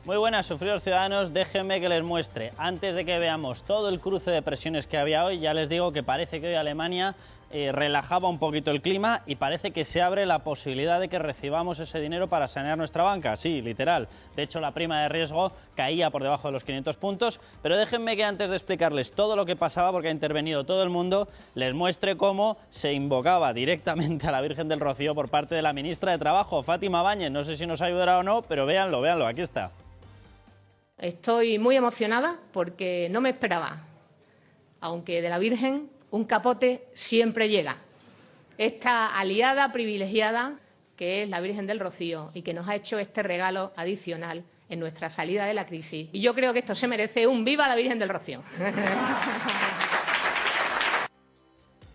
Muy buenas, sufridos ciudadanos, déjenme que les muestre. Antes de que veamos todo el cruce de presiones que había hoy, ya les digo que parece que hoy Alemania relajaba un poquito el clima y parece que se abre la posibilidad de que recibamos ese dinero para sanear nuestra banca, sí, literal. De hecho, la prima de riesgo caía por debajo de los 500 puntos, pero déjenme que antes de explicarles todo lo que pasaba, porque ha intervenido todo el mundo, les muestre cómo se invocaba directamente a la Virgen del Rocío por parte de la ministra de Trabajo, Fátima Báñez. No sé si nos ayudará o no, pero véanlo, aquí está. Estoy muy emocionada porque no me esperaba, aunque de la Virgen un capote siempre llega. Esta aliada privilegiada que es la Virgen del Rocío y que nos ha hecho este regalo adicional en nuestra salida de la crisis. Y yo creo que esto se merece un ¡viva la Virgen del Rocío!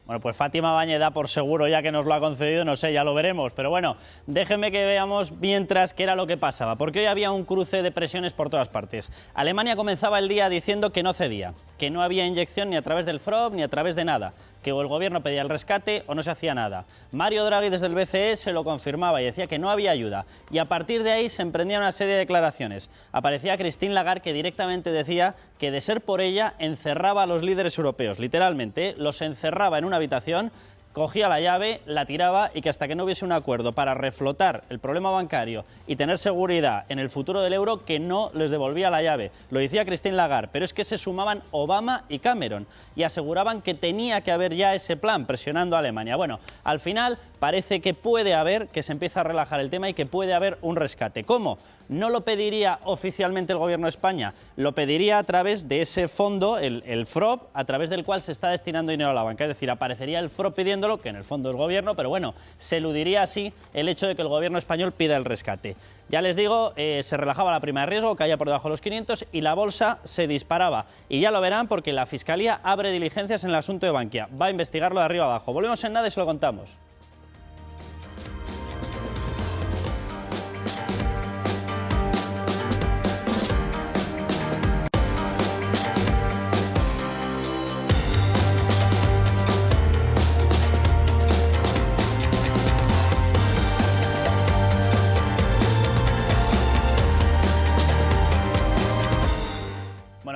Bueno, pues Fátima Báñez da por seguro ya que nos lo ha concedido, no sé, ya lo veremos. Pero bueno, déjenme que veamos mientras qué era lo que pasaba, porque hoy había un cruce de presiones por todas partes. Alemania comenzaba el día diciendo que no cedía, que no había inyección ni a través del FROB ni a través de nada, que o el gobierno pedía el rescate o no se hacía nada. Mario Draghi desde el BCE se lo confirmaba y decía que no había ayuda. Y a partir de ahí se emprendía una serie de declaraciones. Aparecía Christine Lagarde, que directamente decía que de ser por ella encerraba a los líderes europeos, literalmente, los encerraba en una habitación, cogía la llave, la tiraba y que hasta que no hubiese un acuerdo para reflotar el problema bancario y tener seguridad en el futuro del euro, que no les devolvía la llave. Lo decía Christine Lagarde, pero es que se sumaban Obama y Cameron y aseguraban que tenía que haber ya ese plan presionando a Alemania. Bueno, al final parece que puede haber, que se empieza a relajar el tema y que puede haber un rescate. ¿Cómo? No lo pediría oficialmente el Gobierno de España, lo pediría a través de ese fondo, el FROB, a través del cual se está destinando dinero a la banca. Es decir, aparecería el FROB pidiéndolo, que en el fondo es Gobierno, pero bueno, se eludiría así el hecho de que el Gobierno español pida el rescate. Ya les digo, se relajaba la prima de riesgo, caía por debajo de los 500 y la bolsa se disparaba. Y ya lo verán porque la Fiscalía abre diligencias en el asunto de Bankia. Va a investigarlo de arriba abajo. Volvemos en nada y se lo contamos.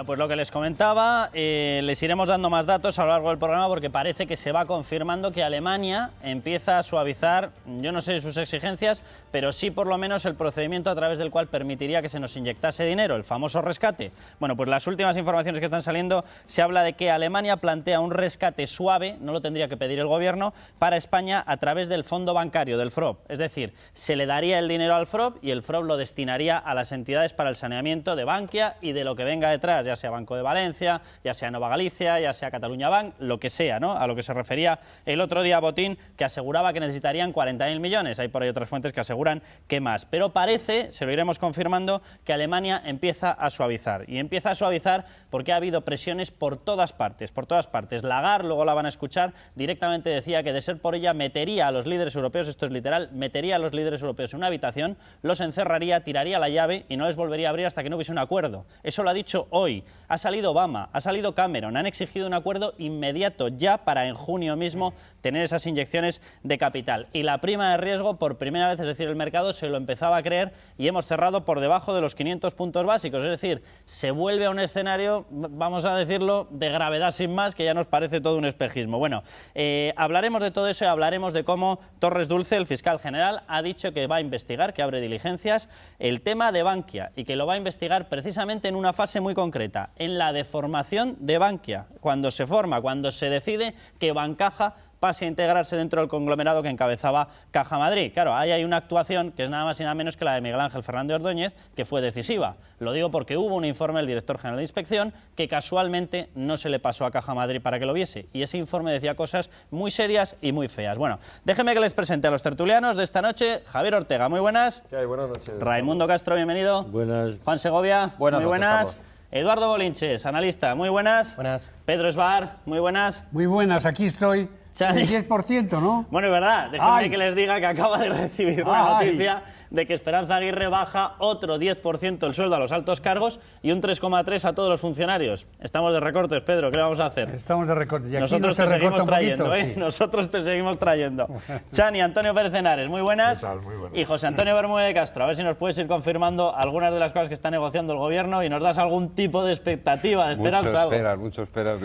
Pues lo que les comentaba, les iremos dando más datos a lo largo del programa porque parece que se va confirmando que Alemania empieza a suavizar, yo no sé sus exigencias, pero sí por lo menos el procedimiento a través del cual permitiría que se nos inyectase dinero, el famoso rescate. Bueno, pues las últimas informaciones que están saliendo se habla de que Alemania plantea un rescate suave, no lo tendría que pedir el gobierno, para España a través del fondo bancario, del FROB. Es decir, se le daría el dinero al FROB y el FROB lo destinaría a las entidades para el saneamiento de Bankia y de lo que venga detrás, ya sea Banco de Valencia, ya sea Nova Galicia, ya sea Catalunya Bank, lo que sea, ¿no? A lo que se refería el otro día Botín, que aseguraba que necesitarían 40.000 millones. Hay por ahí otras fuentes que aseguran que más. Pero parece, se lo iremos confirmando, que Alemania empieza a suavizar. Y empieza a suavizar porque ha habido presiones por todas partes, por todas partes. Lagarde, luego la van a escuchar, directamente decía que de ser por ella metería a los líderes europeos, esto es literal, metería a los líderes europeos en una habitación, los encerraría, tiraría la llave y no les volvería a abrir hasta que no hubiese un acuerdo. Eso lo ha dicho hoy. Ha salido Obama, ha salido Cameron, han exigido un acuerdo inmediato ya para en junio mismo tener esas inyecciones de capital. Y la prima de riesgo, por primera vez, es decir, el mercado se lo empezaba a creer y hemos cerrado por debajo de los 500 puntos básicos. Es decir, se vuelve a un escenario, vamos a decirlo, de gravedad sin más, que ya nos parece todo un espejismo. Bueno, hablaremos de todo eso y hablaremos de cómo Torres Dulce, el fiscal general, ha dicho que va a investigar, que abre diligencias, el tema de Bankia y que lo va a investigar precisamente en una fase muy concreta, en la deformación de Bankia, cuando se forma, cuando se decide que Bancaja pase a integrarse dentro del conglomerado que encabezaba Caja Madrid. Claro, ahí hay una actuación que es nada más y nada menos que la de Miguel Ángel Fernández Ordóñez, que fue decisiva. Lo digo porque hubo un informe del director general de Inspección que casualmente no se le pasó a Caja Madrid para que lo viese. Y ese informe decía cosas muy serias y muy feas. Bueno, déjenme que les presente a los tertulianos de esta noche. Javier Ortega, muy buenas. ¿Qué hay? Buenas noches. Raimundo Castro, bienvenido. Buenas. Juan Segovia, Buenas muy noches, buenas. Carlos. Eduardo Bolinches, analista, muy buenas. Buenas. Pedro Esbar, muy buenas. Muy buenas, aquí estoy. Chale. El 10%, ¿no? Bueno, es verdad, déjenme Ay. que les diga que acaba de recibir la noticia de que Esperanza Aguirre baja otro 10% el sueldo a los altos cargos y un 3,3% a todos los funcionarios. Estamos de recortes, Pedro, ¿qué le vamos a hacer? Estamos de recortes. Y aquí Nosotros no te se seguimos recorta un trayendo, poquito, ¿eh? sí. Nosotros te seguimos trayendo. Chani, Antonio Pérez Henares, muy buenas. ¿Qué tal? Muy buenas. Y José Antonio Bermúdez de Castro, a ver si nos puedes ir confirmando algunas de las cosas que está negociando el gobierno y nos das algún tipo de expectativa, de esperanza. Mucho esperar.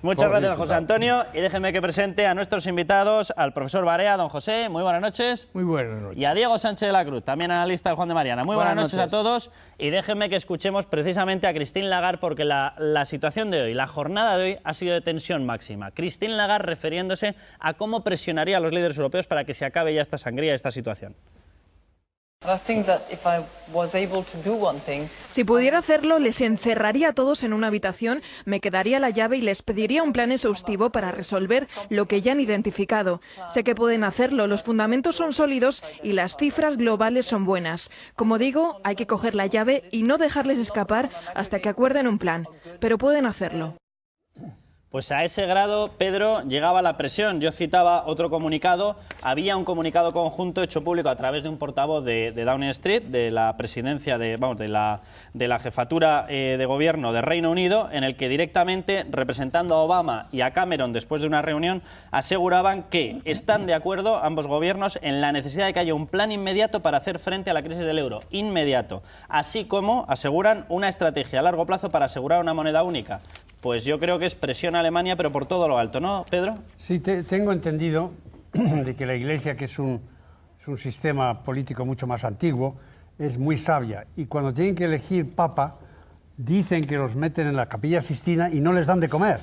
Muchas gracias, José Antonio. Y déjenme que presente a nuestros invitados, al profesor Barea, don José, muy buenas noches. Muy buenas noches. Y a Diego Sánchez de la Cruz, también analista del Juan de Mariana. Muy buenas noches a todos. Y déjenme que escuchemos precisamente a Christine Lagarde, porque la situación de hoy, la jornada de hoy, ha sido de tensión máxima. Christine Lagarde refiriéndose a cómo presionaría a los líderes europeos para que se acabe ya esta sangría, esta situación. Si pudiera hacerlo, les encerraría a todos en una habitación, me quedaría la llave y les pediría un plan exhaustivo para resolver lo que ya han identificado. Sé que pueden hacerlo, los fundamentos son sólidos y las cifras globales son buenas. Como digo, hay que coger la llave y no dejarles escapar hasta que acuerden un plan, pero pueden hacerlo. Pues a ese grado, Pedro, llegaba la presión. Yo citaba otro comunicado. Había un comunicado conjunto hecho público a través de un portavoz de Downing Street, de la presidencia, de la jefatura de gobierno de Reino Unido, en el que directamente, representando a Obama y a Cameron después de una reunión, aseguraban que están de acuerdo ambos gobiernos en la necesidad de que haya un plan inmediato para hacer frente a la crisis del euro. Inmediato. Así como aseguran una estrategia a largo plazo para asegurar una moneda única. Pues yo creo que es presión a Alemania, pero por todo lo alto, ¿no, Pedro? Sí, tengo entendido de que la Iglesia, que es un sistema político mucho más antiguo, es muy sabia. Y cuando tienen que elegir papa, dicen que los meten en la Capilla Sixtina y no les dan de comer.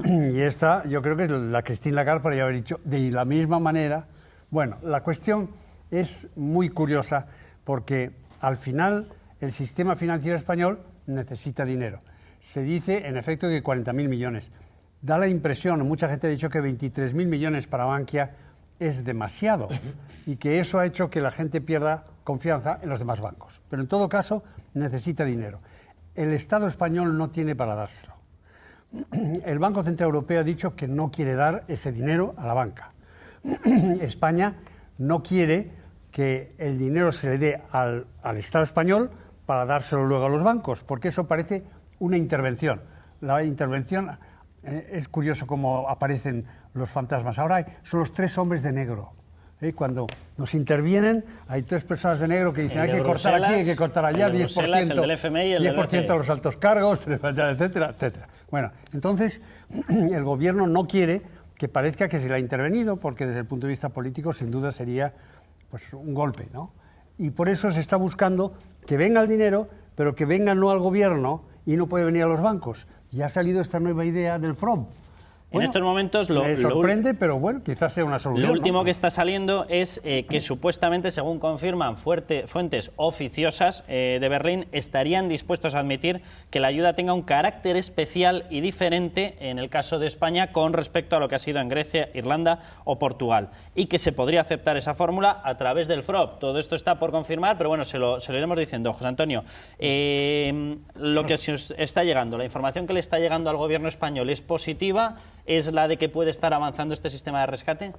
Y esta, yo creo que es la Christine Lagarde podría haber dicho de la misma manera. Bueno, la cuestión es muy curiosa porque al final el sistema financiero español necesita dinero. Se dice, en efecto, que 40.000 millones. Da la impresión, mucha gente ha dicho que 23.000 millones para Bankia es demasiado y que eso ha hecho que la gente pierda confianza en los demás bancos. Pero en todo caso, necesita dinero. El Estado español no tiene para dárselo. El Banco Central Europeo ha dicho que no quiere dar ese dinero a la banca. España no quiere que el dinero se le dé al Estado español para dárselo luego a los bancos, porque eso parece una intervención. La intervención, es curioso cómo aparecen los fantasmas. Ahora son los 3 hombres de negro. Cuando nos intervienen, hay 3 personas de negro que dicen hay que cortar aquí, hay que cortar allá, 10%, del FMI y el 10% a los altos cargos, etcétera, etcétera. Bueno, entonces el gobierno no quiere que parezca que se le ha intervenido, porque desde el punto de vista político sin duda sería pues un golpe, ¿no? Y por eso se está buscando que venga el dinero, pero que venga no al gobierno y no puede venir a los bancos. Y ha salido esta nueva idea del FROB. Bueno, en estos momentos me sorprende, pero bueno, quizás sea una solución. Lo último, ¿no?, que está saliendo es que supuestamente, según confirman fuentes oficiosas de Berlín, estarían dispuestos a admitir que la ayuda tenga un carácter especial y diferente en el caso de España con respecto a lo que ha sido en Grecia, Irlanda o Portugal, y que se podría aceptar esa fórmula a través del FROB. Todo esto está por confirmar, pero bueno, se lo iremos diciendo. José Antonio, lo que se os está llegando, la información que le está llegando al gobierno español, ¿es positiva? ¿Es la de que puede estar avanzando este sistema de rescate?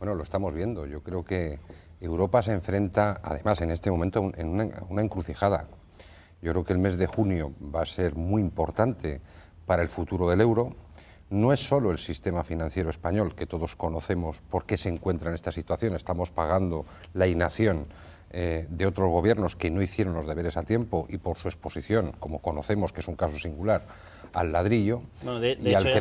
Bueno, lo estamos viendo. Yo creo que Europa se enfrenta, además, en este momento, en una encrucijada. Yo creo que el mes de junio va a ser muy importante para el futuro del euro. No es solo el sistema financiero español, que todos conocemos por qué se encuentra en esta situación. Estamos pagando la inacción de otros gobiernos que no hicieron los deberes a tiempo y por su exposición, como conocemos que es un caso singular, al ladrillo, bueno, de y hecho, al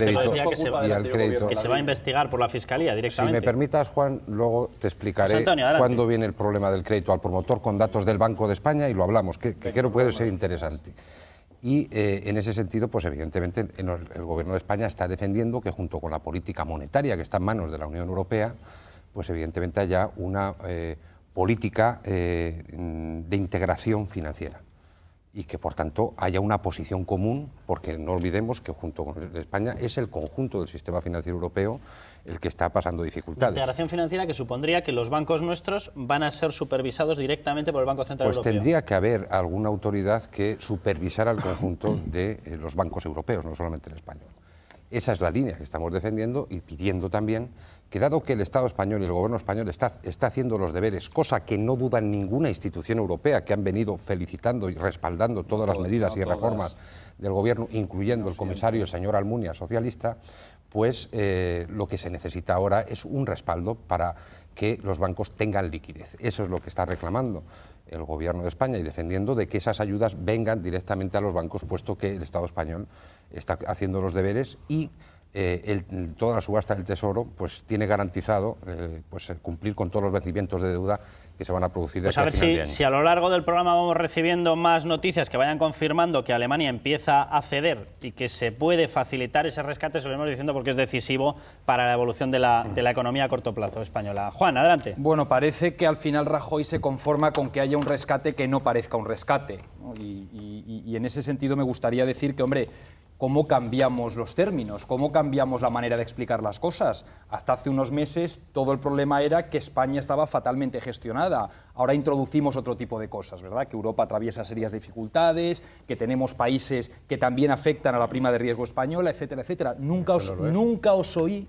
crédito. Que se va a investigar por la Fiscalía directamente. Si me permitas, Juan, luego te explicaré cuándo viene el problema del crédito al promotor con datos del Banco de España y lo hablamos, que creo que puede ser interesante. Y en ese sentido, pues evidentemente el Gobierno de España está defendiendo que junto con la política monetaria que está en manos de la Unión Europea, pues evidentemente haya una política de integración financiera y que por tanto haya una posición común, porque no olvidemos que junto con España es el conjunto del sistema financiero europeo el que está pasando dificultades. La integración financiera que supondría que los bancos nuestros van a ser supervisados directamente por el Banco Central Europeo. Pues tendría que haber alguna autoridad que supervisara el conjunto de los bancos europeos, no solamente el español. Esa es la línea que estamos defendiendo y pidiendo también que, dado que el Estado español y el Gobierno español está haciendo los deberes, cosa que no duda ninguna institución europea, que han venido felicitando y respaldando todas las medidas y reformas del Gobierno, incluyendo el comisario, el señor Almunia, socialista, pues lo que se necesita ahora es un respaldo para que los bancos tengan liquidez. Eso es lo que está reclamando el Gobierno de España y defendiendo de que esas ayudas vengan directamente a los bancos, puesto que el Estado español está haciendo los deberes y toda la subasta del Tesoro pues tiene garantizado pues cumplir con todos los vencimientos de deuda que se van a producir. Pues a ver si a lo largo del programa vamos recibiendo más noticias que vayan confirmando que Alemania empieza a ceder y que se puede facilitar ese rescate, se lo hemos diciendo porque es decisivo para la evolución de la economía a corto plazo española. Juan, adelante. Bueno, parece que al final Rajoy se conforma con que haya un rescate que no parezca un rescate, ¿no? Y en ese sentido me gustaría decir que, hombre, ¿cómo cambiamos los términos? ¿Cómo cambiamos la manera de explicar las cosas? Hasta hace unos meses todo el problema era que España estaba fatalmente gestionada. Ahora introducimos otro tipo de cosas, ¿verdad? Que Europa atraviesa serias dificultades, que tenemos países que también afectan a la prima de riesgo española, etcétera, etcétera. Nunca os oí.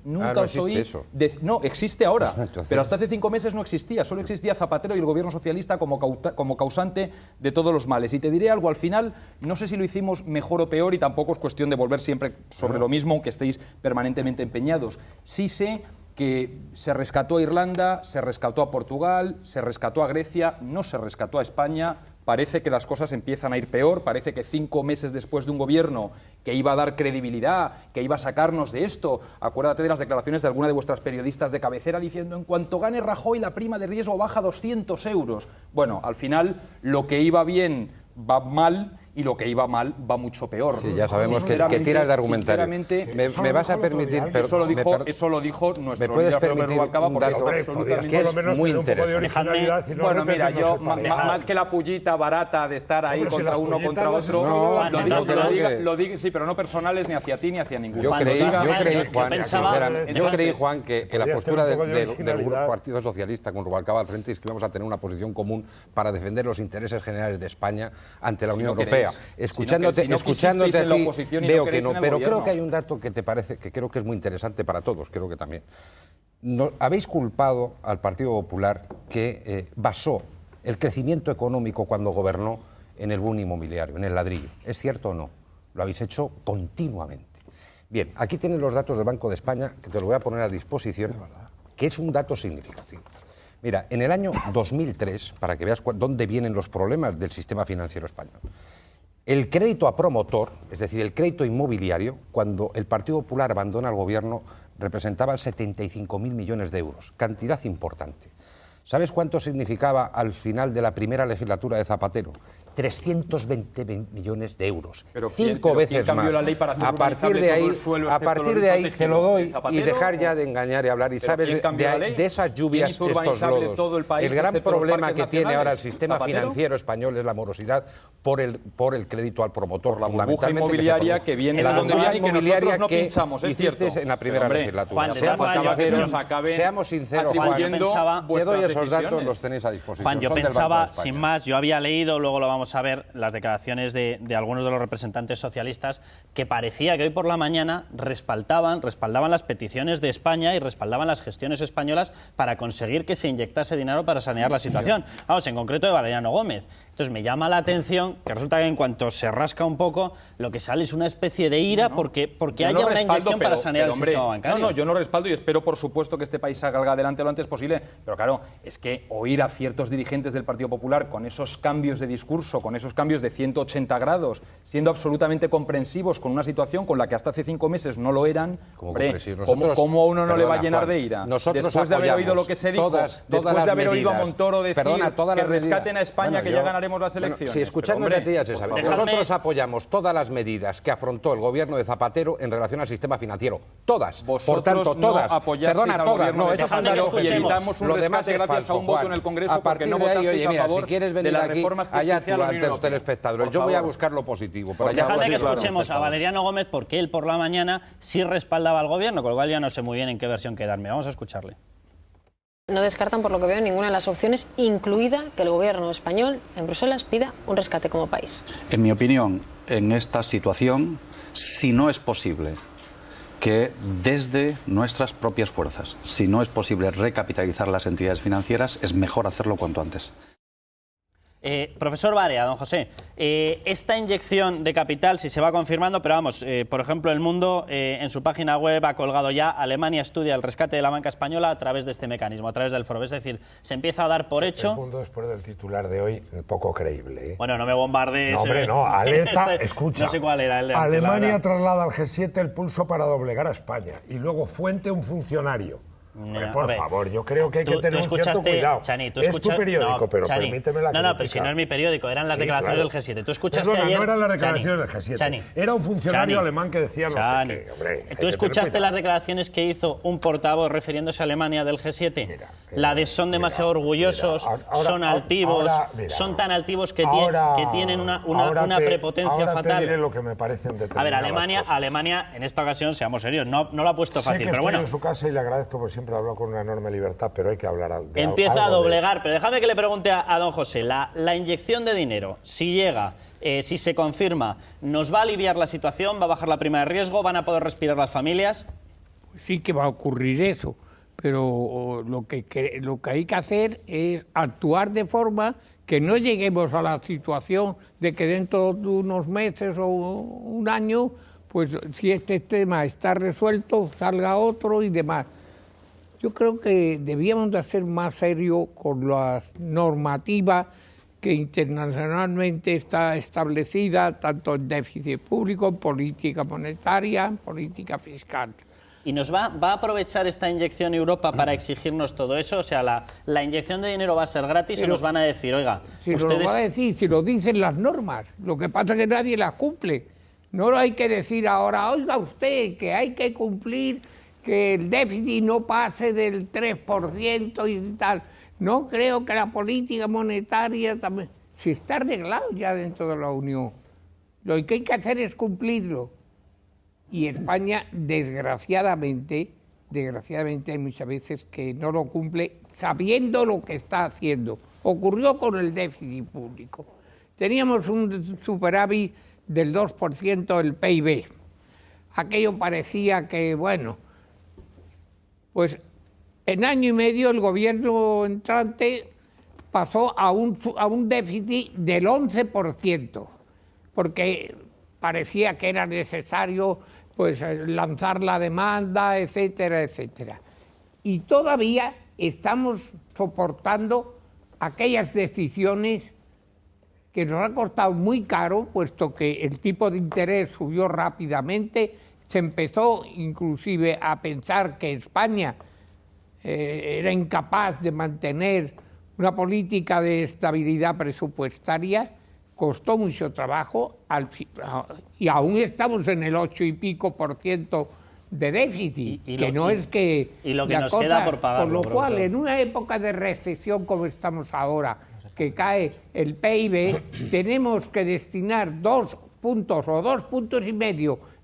Eso. No, existe ahora, pero hasta hace 5 meses no existía. Solo existía Zapatero y el gobierno socialista como causante de todos los males. Y te diré algo, al final, no sé si lo hicimos mejor o peor y tampoco es cuestión de volver siempre sobre lo mismo, aunque estéis permanentemente empeñados. Sí sé que se rescató a Irlanda, se rescató a Portugal, se rescató a Grecia, no se rescató a España. Parece que las cosas empiezan a ir peor, parece que 5 meses después de un gobierno que iba a dar credibilidad, que iba a sacarnos de esto, acuérdate de las declaraciones de alguna de vuestras periodistas de cabecera diciendo en cuanto gane Rajoy la prima de riesgo baja 200 euros. Bueno, al final lo que iba bien va mal y lo que iba mal va mucho peor. Sí, ya sabemos que tiras de argumentario. Me vas a permitir... Eso lo dijo nuestro líder Pedro Rubalcaba porque es absolutamente muy interesante. Bueno, mira, yo más que la pullita barata de estar ahí contra uno contra otro, lo digo, sí, pero no personales ni hacia ti ni hacia ninguno. Yo creí, Juan, que la postura del Partido Socialista con Rubalcaba al frente es que íbamos a tener una posición común para defender los intereses generales de España ante la Unión Europea. Escuchándote a ti, veo que no, pero creo que hay un dato que te parece, que creo que es muy interesante para todos, creo que también. Habéis culpado al Partido Popular que basó el crecimiento económico cuando gobernó en el boom inmobiliario, en el ladrillo. ¿Es cierto o no? Lo habéis hecho continuamente. Bien, aquí tienen los datos del Banco de España, que te lo voy a poner a disposición, que es un dato significativo. Mira, en el año 2003, para que veas dónde vienen los problemas del sistema financiero español, el crédito a promotor, es decir, el crédito inmobiliario, cuando el Partido Popular abandona el gobierno, representaba 75.000 millones de euros, cantidad importante. ¿Sabes cuánto significaba al final de la primera legislatura de Zapatero? 320 millones de euros. 5 veces más. La ley para hacer a partir de ahí te lo doy y dejar ya de engañar y hablar. Y sabes, de esas lluvias, estos lodos. El gran problema que tiene ahora el sistema financiero español es la morosidad por el crédito al promotor. La burbuja inmobiliaria que viene la donde viene y que nosotros no pinchamos, es cierto. En la primera legislatura. Seamos sinceros, Juan. Te doy esos datos, los tenéis a disposición. Juan, yo pensaba, sin más, yo había leído, luego lo vamos a ver, las declaraciones de algunos de los representantes socialistas, que parecía que hoy por la mañana respaldaban las peticiones de España y respaldaban las gestiones españolas para conseguir que se inyectase dinero para sanear la situación. Vamos, en concreto de Valeriano Gómez. Entonces me llama la atención que resulta que en cuanto se rasca un poco, lo que sale es una especie de ira porque haya una inyección para sanear el sistema bancario. No, yo no respaldo y espero, por supuesto, que este país salga adelante lo antes posible. Pero claro, es que oír a ciertos dirigentes del Partido Popular con esos cambios de discurso, con esos cambios de 180 grados, siendo absolutamente comprensivos con una situación con la que hasta hace 5 meses no lo eran, ¿cómo a uno no le va a llenar de ira? Después de haber oído lo que se dijo, después de haber oído a Montoro decir que rescaten a España, que ya ganaremos las elecciones. Si escuchándote a ti ya se sabe. Nosotros apoyamos todas las medidas que afrontó el gobierno de Zapatero en relación al sistema financiero. Todas. Por tanto, todas. Perdona, todas. No, eso es y evitamos un rescate gracias a un voto en el Congreso porque no votasteis a favor de las reformas que exigía la Unión Europea. Telespectadores. Yo voy a buscar lo positivo. Dejadme que escuchemos a Valeriano Gómez porque él por la mañana sí respaldaba al gobierno, con lo cual ya no sé muy bien en qué versión quedarme. Vamos a escucharle. No descartan, por lo que veo, ninguna de las opciones, incluida que el gobierno español en Bruselas pida un rescate como país. En mi opinión, en esta situación, si no es posible que desde nuestras propias fuerzas, si no es posible recapitalizar las entidades financieras, es mejor hacerlo cuanto antes. Profesor Barea, don José, esta inyección de capital, si se va confirmando, pero vamos, por ejemplo, El Mundo en su página web ha colgado ya: Alemania estudia el rescate de la banca española a través de este mecanismo, a través del foro. Es decir, se empieza a dar por hecho... El Mundo, después del titular de hoy, poco creíble, ¿eh? Bueno, no me bombardees. No, hombre, no, alerta, escucha. No sé cuál era el de antes, Alemania traslada al G7 el pulso para doblegar a España. Y luego fuente un funcionario. Por favor, yo creo que hay que tener un cierto cuidado. Chani, es tu periódico, pero Chani, permíteme la crítica. No, pero si no es mi periódico, eran las declaraciones del G7. Tú escuchaste ayer... no eran las declaraciones del G7. Chani, era un funcionario alemán que decía no sé qué. Hombre, ¿tú escuchaste las declaraciones que hizo un portavoz refiriéndose a Alemania del G7? La de son demasiado orgullosos, son altivos, son tan altivos que tienen una prepotencia fatal. Ahora te diré lo que me parecen determinadas cosas. Alemania, en esta ocasión, seamos serios, no lo ha puesto fácil, pero bueno. En su casa y le agradezco, porque siempre hablo con una enorme libertad, pero hay que hablar de empieza a doblegar, pero déjame que le pregunte a don José, la inyección de dinero, si llega, si se confirma, ¿nos va a aliviar la situación? ¿Va a bajar la prima de riesgo? ¿Van a poder respirar las familias? Sí que va a ocurrir eso, pero lo que hay que hacer es actuar de forma que no lleguemos a la situación de que dentro de unos meses o un año, pues si este tema está resuelto, salga otro y demás. Yo creo que debíamos de ser más serios con la normativa que internacionalmente está establecida, tanto en déficit público, en política monetaria, en política fiscal. ¿Y nos va a aprovechar esta inyección Europa para exigirnos todo eso? O sea, la inyección de dinero va a ser gratis, pero, y nos van a decir, oiga, si ustedes... nos va a decir, si lo dicen las normas, lo que pasa es que nadie las cumple. No lo hay que decir ahora, oiga usted, que hay que cumplir, que el déficit no pase del 3% y tal. No creo que la política monetaria también... Si está arreglado ya dentro de la Unión. Lo que hay que hacer es cumplirlo. Y España, desgraciadamente, hay muchas veces que no lo cumple sabiendo lo que está haciendo. Ocurrió con el déficit público. Teníamos un superávit del 2% del PIB. Aquello parecía que, bueno, pues en año y medio el gobierno entrante pasó a un déficit del 11%, porque parecía que era necesario pues lanzar la demanda, etcétera, etcétera. Y todavía estamos soportando aquellas decisiones que nos han costado muy caro, puesto que el tipo de interés subió rápidamente. Se empezó inclusive a pensar que España era incapaz de mantener una política de estabilidad presupuestaria. Costó mucho trabajo y aún estamos en el 8 y pico % de déficit, que no es que... Y lo que nos queda por pagar. Con lo cual, en una época de recesión como estamos ahora, que cae el PIB, tenemos que destinar 2 puntos o 2,5 puntos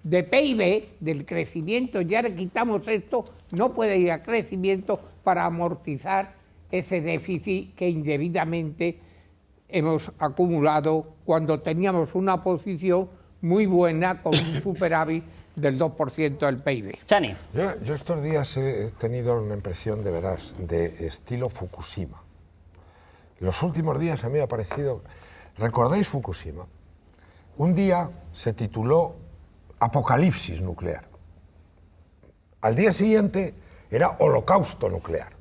de PIB, del crecimiento, ya le quitamos esto, no puede ir a crecimiento para amortizar ese déficit que indebidamente hemos acumulado cuando teníamos una posición muy buena con un superávit del 2% del PIB. Chani. Yo estos días he tenido una impresión de veras de estilo Fukushima. Los últimos días a mí me ha parecido... ¿Recordáis Fukushima? Un día se tituló Apocalipsis nuclear. Al día siguiente era Holocausto nuclear.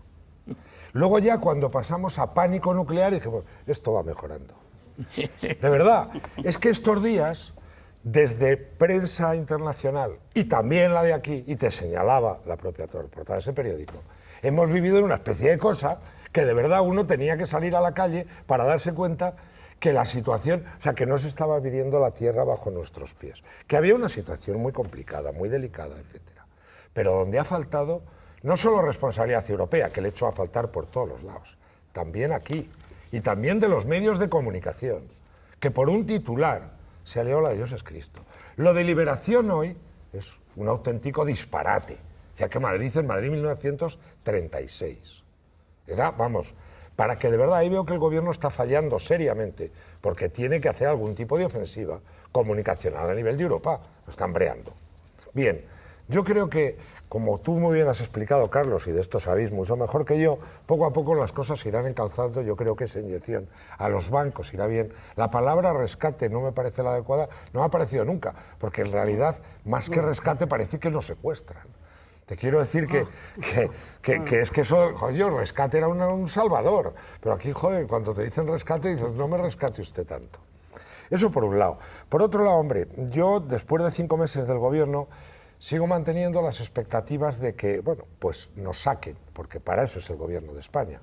Luego ya cuando pasamos a pánico nuclear dijimos, esto va mejorando. De verdad, es que estos días, desde prensa internacional y también la de aquí, y te señalaba la propia portada de ese periódico, hemos vivido en una especie de cosa que de verdad uno tenía que salir a la calle para darse cuenta que la situación, o sea, que no se estaba viviendo la tierra bajo nuestros pies, que había una situación muy complicada, muy delicada, etcétera, pero donde ha faltado no solo responsabilidad europea, que le echó a faltar por todos los lados, también aquí, y también de los medios de comunicación, que por un titular se alió la de Dios es Cristo. Lo de Liberación hoy es un auténtico disparate. Decía que Madrid en Madrid 1936. Era, vamos, para que de verdad ahí veo que el gobierno está fallando seriamente, porque tiene que hacer algún tipo de ofensiva comunicacional a nivel de Europa. Lo están breando. Bien, Yo creo que, como tú muy bien has explicado, Carlos, y de esto sabéis mucho mejor que yo, poco a poco las cosas se irán encauzando. Yo creo que esa inyección a los bancos irá bien. La palabra rescate no me parece la adecuada, no me ha parecido nunca, porque en realidad, más que rescate, parece que nos secuestran. Te quiero decir que es que eso, joder, rescate era un salvador, pero aquí, joder, cuando te dicen rescate, dices, no me rescate usted tanto. Eso por un lado. Por otro lado, hombre, yo después de 5 meses del gobierno sigo manteniendo las expectativas de que, bueno, pues nos saquen, porque para eso es el gobierno de España.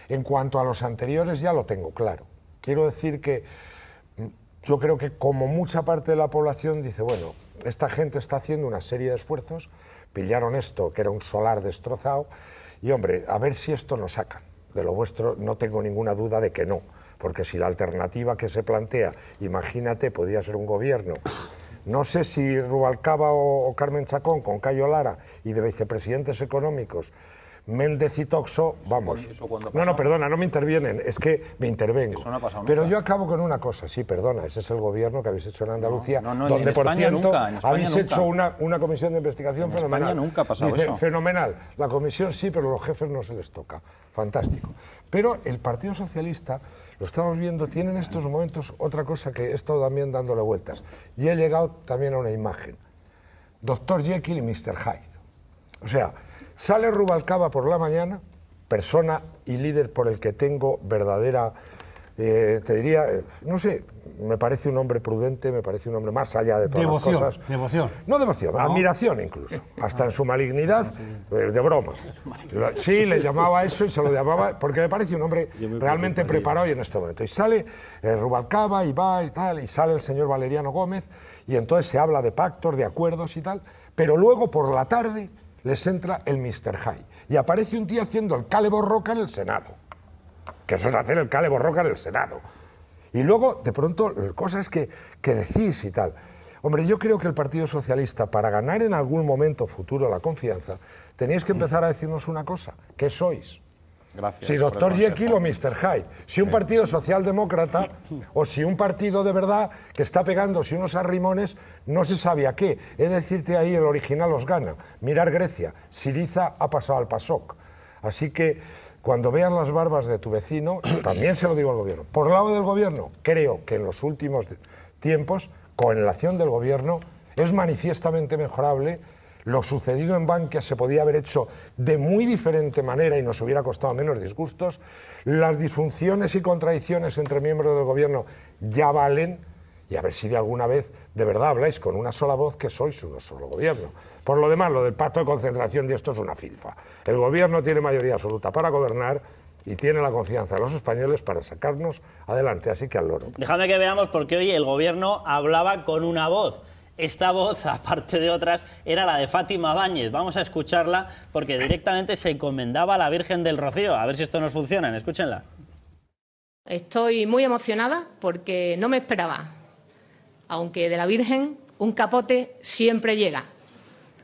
En cuanto a los anteriores ya lo tengo claro. Quiero decir que yo creo que como mucha parte de la población dice, bueno, esta gente está haciendo una serie de esfuerzos, pillaron esto, que era un solar destrozado, y hombre, a ver si esto nos sacan. De lo vuestro no tengo ninguna duda de que no. Porque si la alternativa que se plantea, imagínate, podía ser un gobierno, no sé si Rubalcaba o Carmen Chacón con Cayo Lara y de vicepresidentes económicos, Méndez y Toxo, vamos. No, perdona, no me intervienen, es que me intervengo. Eso no ha pasado Pero nunca. yo acabo con una cosa, sí, perdona, ese es el gobierno que habéis hecho en Andalucía, No, donde, por España cierto, nunca, en España habéis nunca. hecho una comisión de investigación En fenomenal. España nunca ha pasado Dice, eso. fenomenal, la comisión sí, pero los jefes no se les toca. Fantástico. Pero el Partido Socialista, lo estamos viendo, tiene en estos momentos otra cosa que he estado también dándole vueltas. Y he llegado también a una imagen. Dr. Jekyll y Mr. Hyde. O sea, sale Rubalcaba por la mañana, persona y líder por el que tengo verdadera, te diría, no sé, me parece un hombre prudente, me parece un hombre más allá de todas las cosas. Devoción. No devoción, admiración incluso, hasta en su malignidad, de broma. Sí, le llamaba eso y se lo llamaba, porque me parece un hombre realmente preparado y en este momento. Y sale Rubalcaba y va y tal, y sale el señor Valeriano Gómez, y entonces se habla de pactos, de acuerdos y tal, pero luego por la tarde les entra el Mr. Hyde, y aparece un tío haciendo el cale borroca en el Senado. Que eso es hacer el cale borroca en el Senado. Y luego, de pronto, cosas que decís y tal. Hombre, yo creo que el Partido Socialista, para ganar en algún momento futuro la confianza, tenéis que empezar a decirnos una cosa. ¿Qué sois? Gracias. Si Dr. Jekyll o Mr. Hyde. Si un partido socialdemócrata o si un partido de verdad que está pegándose unos arrimones, no se sabe a qué. Es decirte ahí, el original os gana. Mirar Grecia. Syriza ha pasado al PASOK. Así que cuando vean las barbas de tu vecino, también se lo digo al gobierno. Por el lado del gobierno, creo que en los últimos tiempos, con la acción del gobierno, es manifiestamente mejorable. Lo sucedido en Bankia se podía haber hecho de muy diferente manera y nos hubiera costado menos disgustos. Las disfunciones y contradicciones entre miembros del gobierno ya valen, y a ver si de alguna vez de verdad habláis con una sola voz, que sois uno solo gobierno. Por lo demás, lo del pacto de concentración de esto es una filfa. El gobierno tiene mayoría absoluta para gobernar y tiene la confianza de los españoles para sacarnos adelante, así que al loro. Dejadme que veamos, porque hoy el gobierno hablaba con una voz. Esta voz, aparte de otras, era la de Fátima Báñez. Vamos a escucharla porque directamente se encomendaba a la Virgen del Rocío. A ver si esto nos funciona. Escúchenla. Estoy muy emocionada porque no me esperaba. Aunque de la Virgen un capote siempre llega.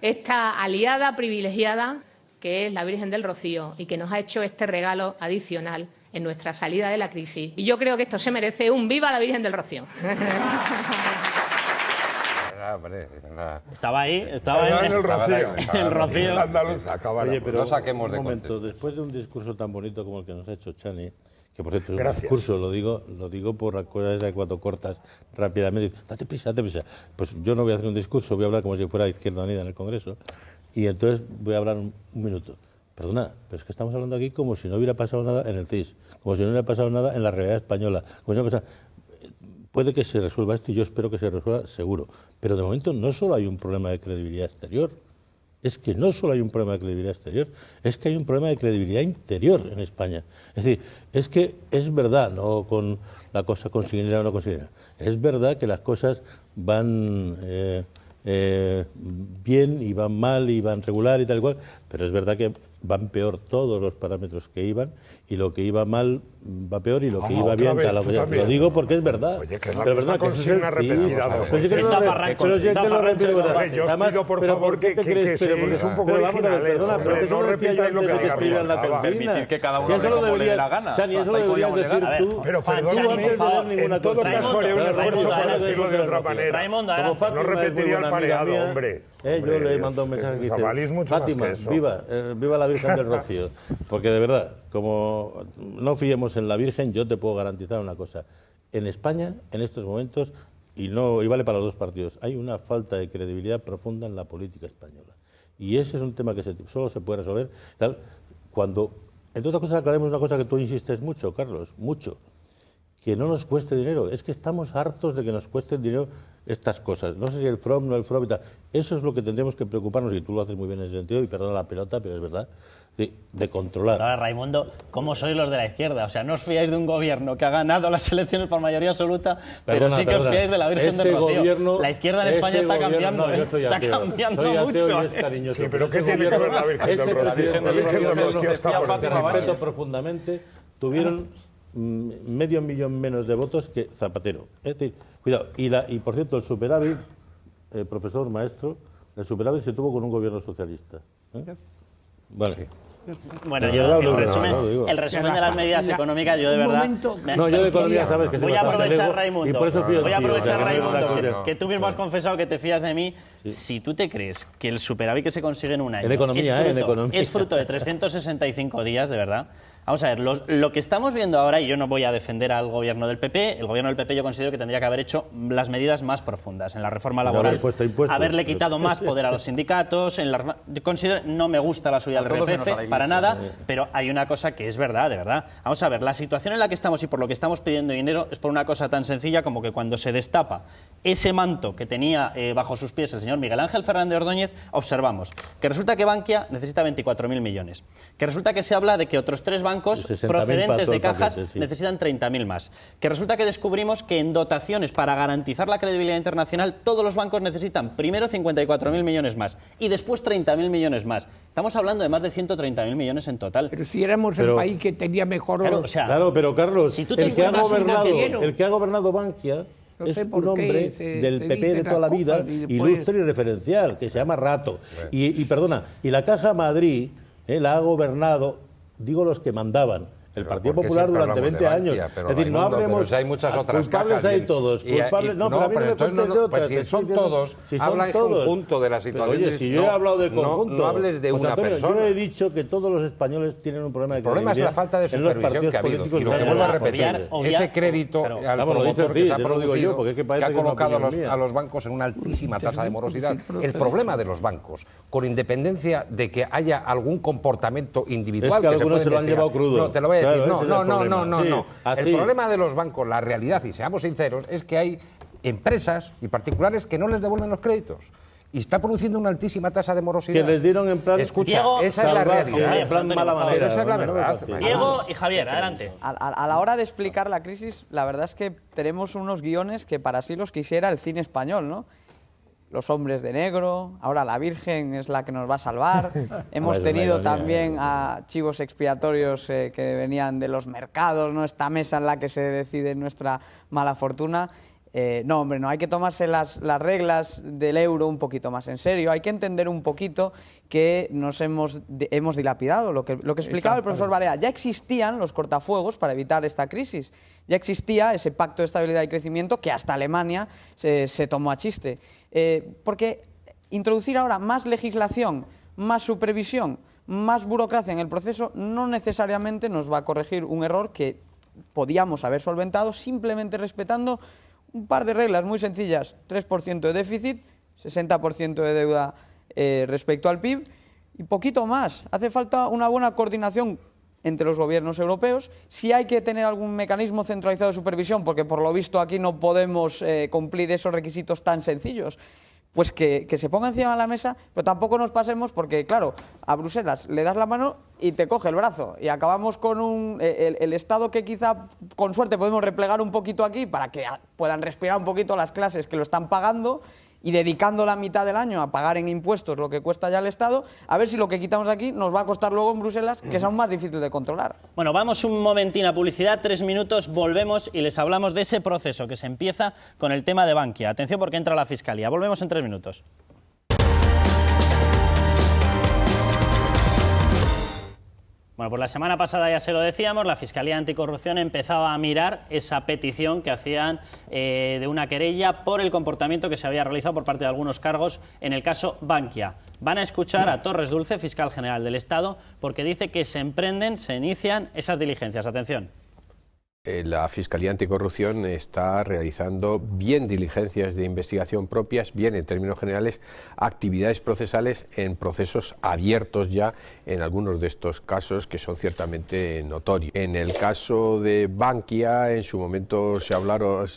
Esta aliada privilegiada que es la Virgen del Rocío y que nos ha hecho este regalo adicional en nuestra salida de la crisis. Y yo creo que esto se merece un ¡viva la Virgen del Rocío! Estaba ahí. El Rocío. Oye, pero no saquemos de un momento, contexto. después de un discurso tan bonito como el que nos ha hecho Chani, que por cierto es Gracias. un discurso, lo digo por las cosas de cuando cortas rápidamente, date prisa. Pues yo no voy a hacer un discurso, voy a hablar como si fuera Izquierda Unida en el Congreso, y entonces voy a hablar un minuto. Perdona, pero es que estamos hablando aquí como si no hubiera pasado nada en el CIS, como si no hubiera pasado nada en la realidad española, como si no hubiera pasado. Puede que se resuelva esto y yo espero que se resuelva seguro. Pero de momento no solo hay un problema de credibilidad exterior, es que no solo hay un problema de credibilidad exterior, es que hay un problema de credibilidad interior en España. Es decir, es que es verdad, no con la cosa consignera o no consignera, es verdad que las cosas van bien y van mal y van regular y tal y cual, pero es verdad que van peor todos los parámetros que iban y lo que iba mal va peor y lo que iba bien está lo digo porque es verdad. Oye, que es la pero misma consigna repetida. Yo os pido, por favor, que es un poco original. Perdona, pero eso lo decía yo antes de que escribieran la consigna. Permitir que cada uno haga como le dé la gana. Ni eso lo deberías decir tú. Pero perdóname, en todo caso haré un esfuerzo para decirlo de otra manera. No repetiría el pareado, hombre. Yo le he mandado un mensaje que dice: Fátima, viva la Virgen del Rocío. Porque de verdad, como no fiemos en la Virgen, yo te puedo garantizar una cosa. En España, en estos momentos, y vale para los dos partidos, hay una falta de credibilidad profunda en la política española. Y ese es un tema que solo se puede resolver cuando, entre otras cosas, aclaremos una cosa que tú insistes mucho, Carlos, mucho, que no nos cueste dinero. Es que estamos hartos de que nos cuesten dinero estas cosas. No sé si el FROM, no el FROM y tal. Eso es lo que tendremos que preocuparnos, y tú lo haces muy bien en ese sentido, y perdona la pelota, pero es verdad, de controlar. Ahora, Raimundo, ¿cómo sois los de la izquierda? O sea, no os fiáis de un gobierno que ha ganado las elecciones por mayoría absoluta, pero sí que os fiáis de la Virgen del Rocío. La izquierda en España está cambiando, está cambiando mucho. Es cariñoso. Sí, pero ¿qué tiene que ver la Virgen del Rocío? La Virgen del Rocío está por encima. Respeto profundamente, tuvieron medio millón menos de votos que Zapatero. Es decir, cuidado. Y por cierto, el superávit, profesor, maestro, el superávit se tuvo con un gobierno socialista. Vale. Sí. Bueno, yo el resumen de las medidas económicas, yo de verdad... No, yo de economía sabes que voy a aprovechar, Raimundo, y por eso voy a aprovechar, Raimundo, que tú mismo has confesado que te fías de mí. Sí. Si tú te crees que el superávit que se consigue en un año es fruto de 365 días, de verdad... Vamos a ver, lo que estamos viendo ahora, y yo no voy a defender al gobierno del PP, el gobierno del PP yo considero que tendría que haber hecho las medidas más profundas en la reforma laboral, haberle quitado más poder a los sindicatos, no me gusta la subida del IRPF, para nada, pero hay una cosa que es verdad, de verdad. Vamos a ver, la situación en la que estamos y por lo que estamos pidiendo dinero es por una cosa tan sencilla como que cuando se destapa ese manto que tenía bajo sus pies el señor Miguel Ángel Fernández Ordóñez, observamos que resulta que Bankia necesita 24.000 millones, que resulta que se habla de que otros 3 bancos procedentes de cajas necesitan 30.000 más. Que resulta que descubrimos que en dotaciones para garantizar la credibilidad internacional todos los bancos necesitan primero 54.000 millones más y después 30.000 millones más. Estamos hablando de más de 130.000 millones en total. Pero si éramos el país que tenía mejor... Claro, pero Carlos, si el que ha gobernado Bankia... es un hombre del PP de toda la vida, ilustre y referencial, que se llama Rato. Y perdona, y la Caja Madrid la ha gobernado, digo los que mandaban, el Partido Popular durante 20 años. Es decir, no hablemos... hay muchas otras culpables hay todos. Culpables, pues si son todos, habla en conjunto de la situación. Oye, si yo he hablado de conjunto... No hables de una persona. Yo he dicho que todos los españoles tienen un problema de credibilidad. El problema es la falta de supervisión que ha habido. Y lo que vuelvo a repetir, ese crédito al promotor que se ha producido, que ha colocado a los bancos en una altísima tasa de morosidad. El problema de los bancos, con independencia de que haya algún comportamiento individual... Es que algunos se lo han llevado crudo. No, te lo voy a decir. No. El problema de los bancos, la realidad, y seamos sinceros, es que hay empresas y particulares que no les devuelven los créditos. Y está produciendo una altísima tasa de morosidad. Que les dieron en plan... Escucha, esa es la realidad. En plan mala manera. Esa es la verdad. Diego y Javier, adelante. A la hora de explicar la crisis, la verdad es que tenemos unos guiones que para sí los quisiera el cine español, ¿no? Los hombres de negro, ahora la Virgen es la que nos va a salvar. Hemos tenido también a chivos expiatorios que venían de los mercados, ¿no? Esta mesa en la que se decide nuestra mala fortuna. No, hombre, no, hay que tomarse las reglas del euro un poquito más en serio. Hay que entender un poquito que nos hemos dilapidado. Lo que explicaba el profesor Barea, ya existían los cortafuegos para evitar esta crisis. Ya existía ese pacto de estabilidad y crecimiento que hasta Alemania se tomó a chiste. Porque introducir ahora más legislación, más supervisión, más burocracia en el proceso no necesariamente nos va a corregir un error que podíamos haber solventado simplemente respetando un par de reglas muy sencillas: 3% de déficit, 60% de deuda respecto al PIB y poquito más. Hace falta una buena coordinación entre los gobiernos europeos. Si hay que tener algún mecanismo centralizado de supervisión, porque por lo visto aquí no podemos cumplir esos requisitos tan sencillos, pues que se ponga encima de la mesa, pero tampoco nos pasemos porque, claro, a Bruselas le das la mano y te coge el brazo y acabamos con el Estado que quizá con suerte podemos replegar un poquito aquí para que puedan respirar un poquito las clases que lo están pagando, y dedicando la mitad del año a pagar en impuestos lo que cuesta ya el Estado, a ver si lo que quitamos de aquí nos va a costar luego en Bruselas, que es aún más difícil de controlar. Bueno, vamos un momentín a publicidad, 3 minutos, volvemos y les hablamos de ese proceso que se empieza con el tema de Bankia. Atención porque entra la Fiscalía. Volvemos en 3 minutos. Bueno, pues la semana pasada ya se lo decíamos, la Fiscalía Anticorrupción empezaba a mirar esa petición que hacían de una querella por el comportamiento que se había realizado por parte de algunos cargos en el caso Bankia. Van a escuchar a Torres Dulce, fiscal general del Estado, porque dice que se inician esas diligencias. Atención. La Fiscalía Anticorrupción está realizando bien diligencias de investigación propias, bien en términos generales, actividades procesales en procesos abiertos ya en algunos de estos casos que son ciertamente notorios. En el caso de Bankia, en su momento se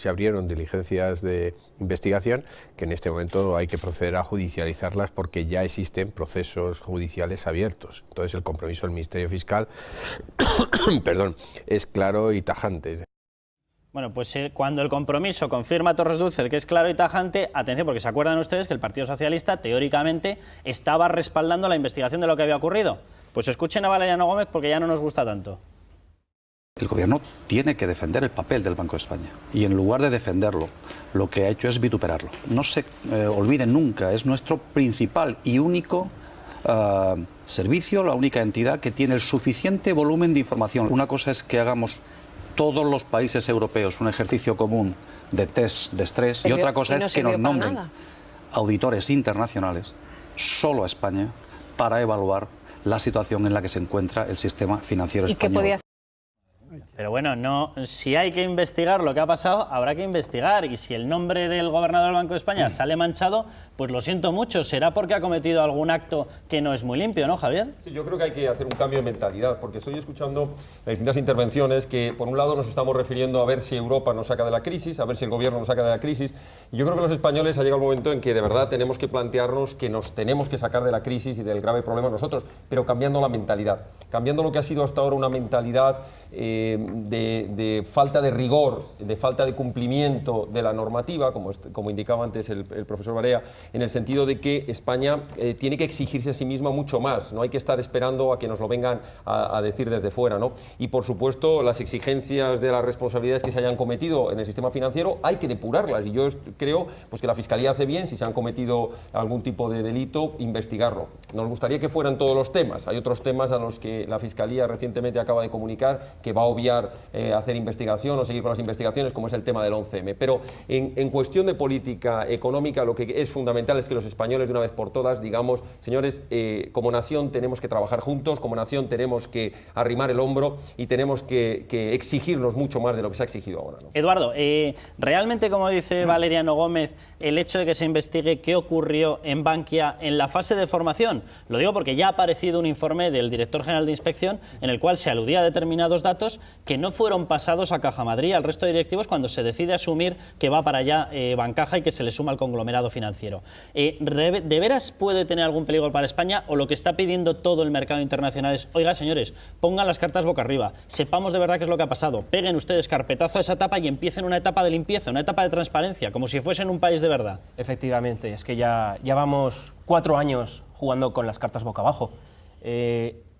abrieron diligencias de investigación que en este momento hay que proceder a judicializarlas porque ya existen procesos judiciales abiertos. Entonces el compromiso del Ministerio Fiscal perdón, es claro y tajante. Bueno, pues cuando el compromiso confirma a Torres Dulce que es claro y tajante, atención, porque se acuerdan ustedes que el Partido Socialista teóricamente estaba respaldando la investigación de lo que había ocurrido. Pues escuchen a Valeriano Gómez porque ya no nos gusta tanto. El Gobierno tiene que defender el papel del Banco de España y en lugar de defenderlo, lo que ha hecho es vituperarlo. No se olviden nunca, es nuestro principal y único servicio, la única entidad que tiene el suficiente volumen de información. Una cosa es que hagamos todos los países europeos un ejercicio común de test de estrés y otra cosa es que nos nombren auditores internacionales solo a España para evaluar la situación en la que se encuentra el sistema financiero español. Pero bueno, no, si hay que investigar lo que ha pasado, habrá que investigar. Y si el nombre del gobernador del Banco de España sale manchado, pues lo siento mucho. Será porque ha cometido algún acto que no es muy limpio, ¿no, Javier? Sí, yo creo que hay que hacer un cambio de mentalidad, porque estoy escuchando las distintas intervenciones que, por un lado, nos estamos refiriendo a ver si Europa nos saca de la crisis, a ver si el gobierno nos saca de la crisis. Y yo creo que los españoles ha llegado el momento en que de verdad tenemos que plantearnos que nos tenemos que sacar de la crisis y del grave problema nosotros, pero cambiando la mentalidad, cambiando lo que ha sido hasta ahora una mentalidad de falta de rigor, de falta de cumplimiento de la normativa, como indicaba antes el profesor Barea, en el sentido de que España tiene que exigirse a sí misma mucho más, no hay que estar esperando a que nos lo vengan a decir desde fuera, ¿no? Y por supuesto las exigencias de las responsabilidades que se hayan cometido en el sistema financiero hay que depurarlas, y yo creo pues que la Fiscalía hace bien, si se han cometido algún tipo de delito, investigarlo. Nos gustaría que fueran todos los temas, hay otros temas a los que la Fiscalía recientemente acaba de comunicar que va a obviar hacer investigación o seguir con las investigaciones, como es el tema del 11M. Pero en cuestión de política económica, lo que es fundamental es que los españoles, de una vez por todas, digamos, señores, como nación tenemos que trabajar juntos, como nación tenemos que arrimar el hombro y tenemos que exigirnos mucho más de lo que se ha exigido ahora, ¿no? Eduardo, realmente, como dice Valeriano Gómez, el hecho de que se investigue qué ocurrió en Bankia en la fase de formación, lo digo porque ya ha aparecido un informe del director general de Inspección en el cual se aludía a determinados datos que no fueron pasados a Caja Madrid, al resto de directivos, cuando se decide asumir que va para allá Bancaja y que se le suma al conglomerado financiero. ¿De veras puede tener algún peligro para España, o lo que está pidiendo todo el mercado internacional es, oiga, señores, pongan las cartas boca arriba, sepamos de verdad qué es lo que ha pasado, peguen ustedes carpetazo a esa etapa y empiecen una etapa de limpieza, una etapa de transparencia, como si fuesen un país de verdad? Efectivamente, es que ya vamos 4 años jugando con las cartas boca abajo.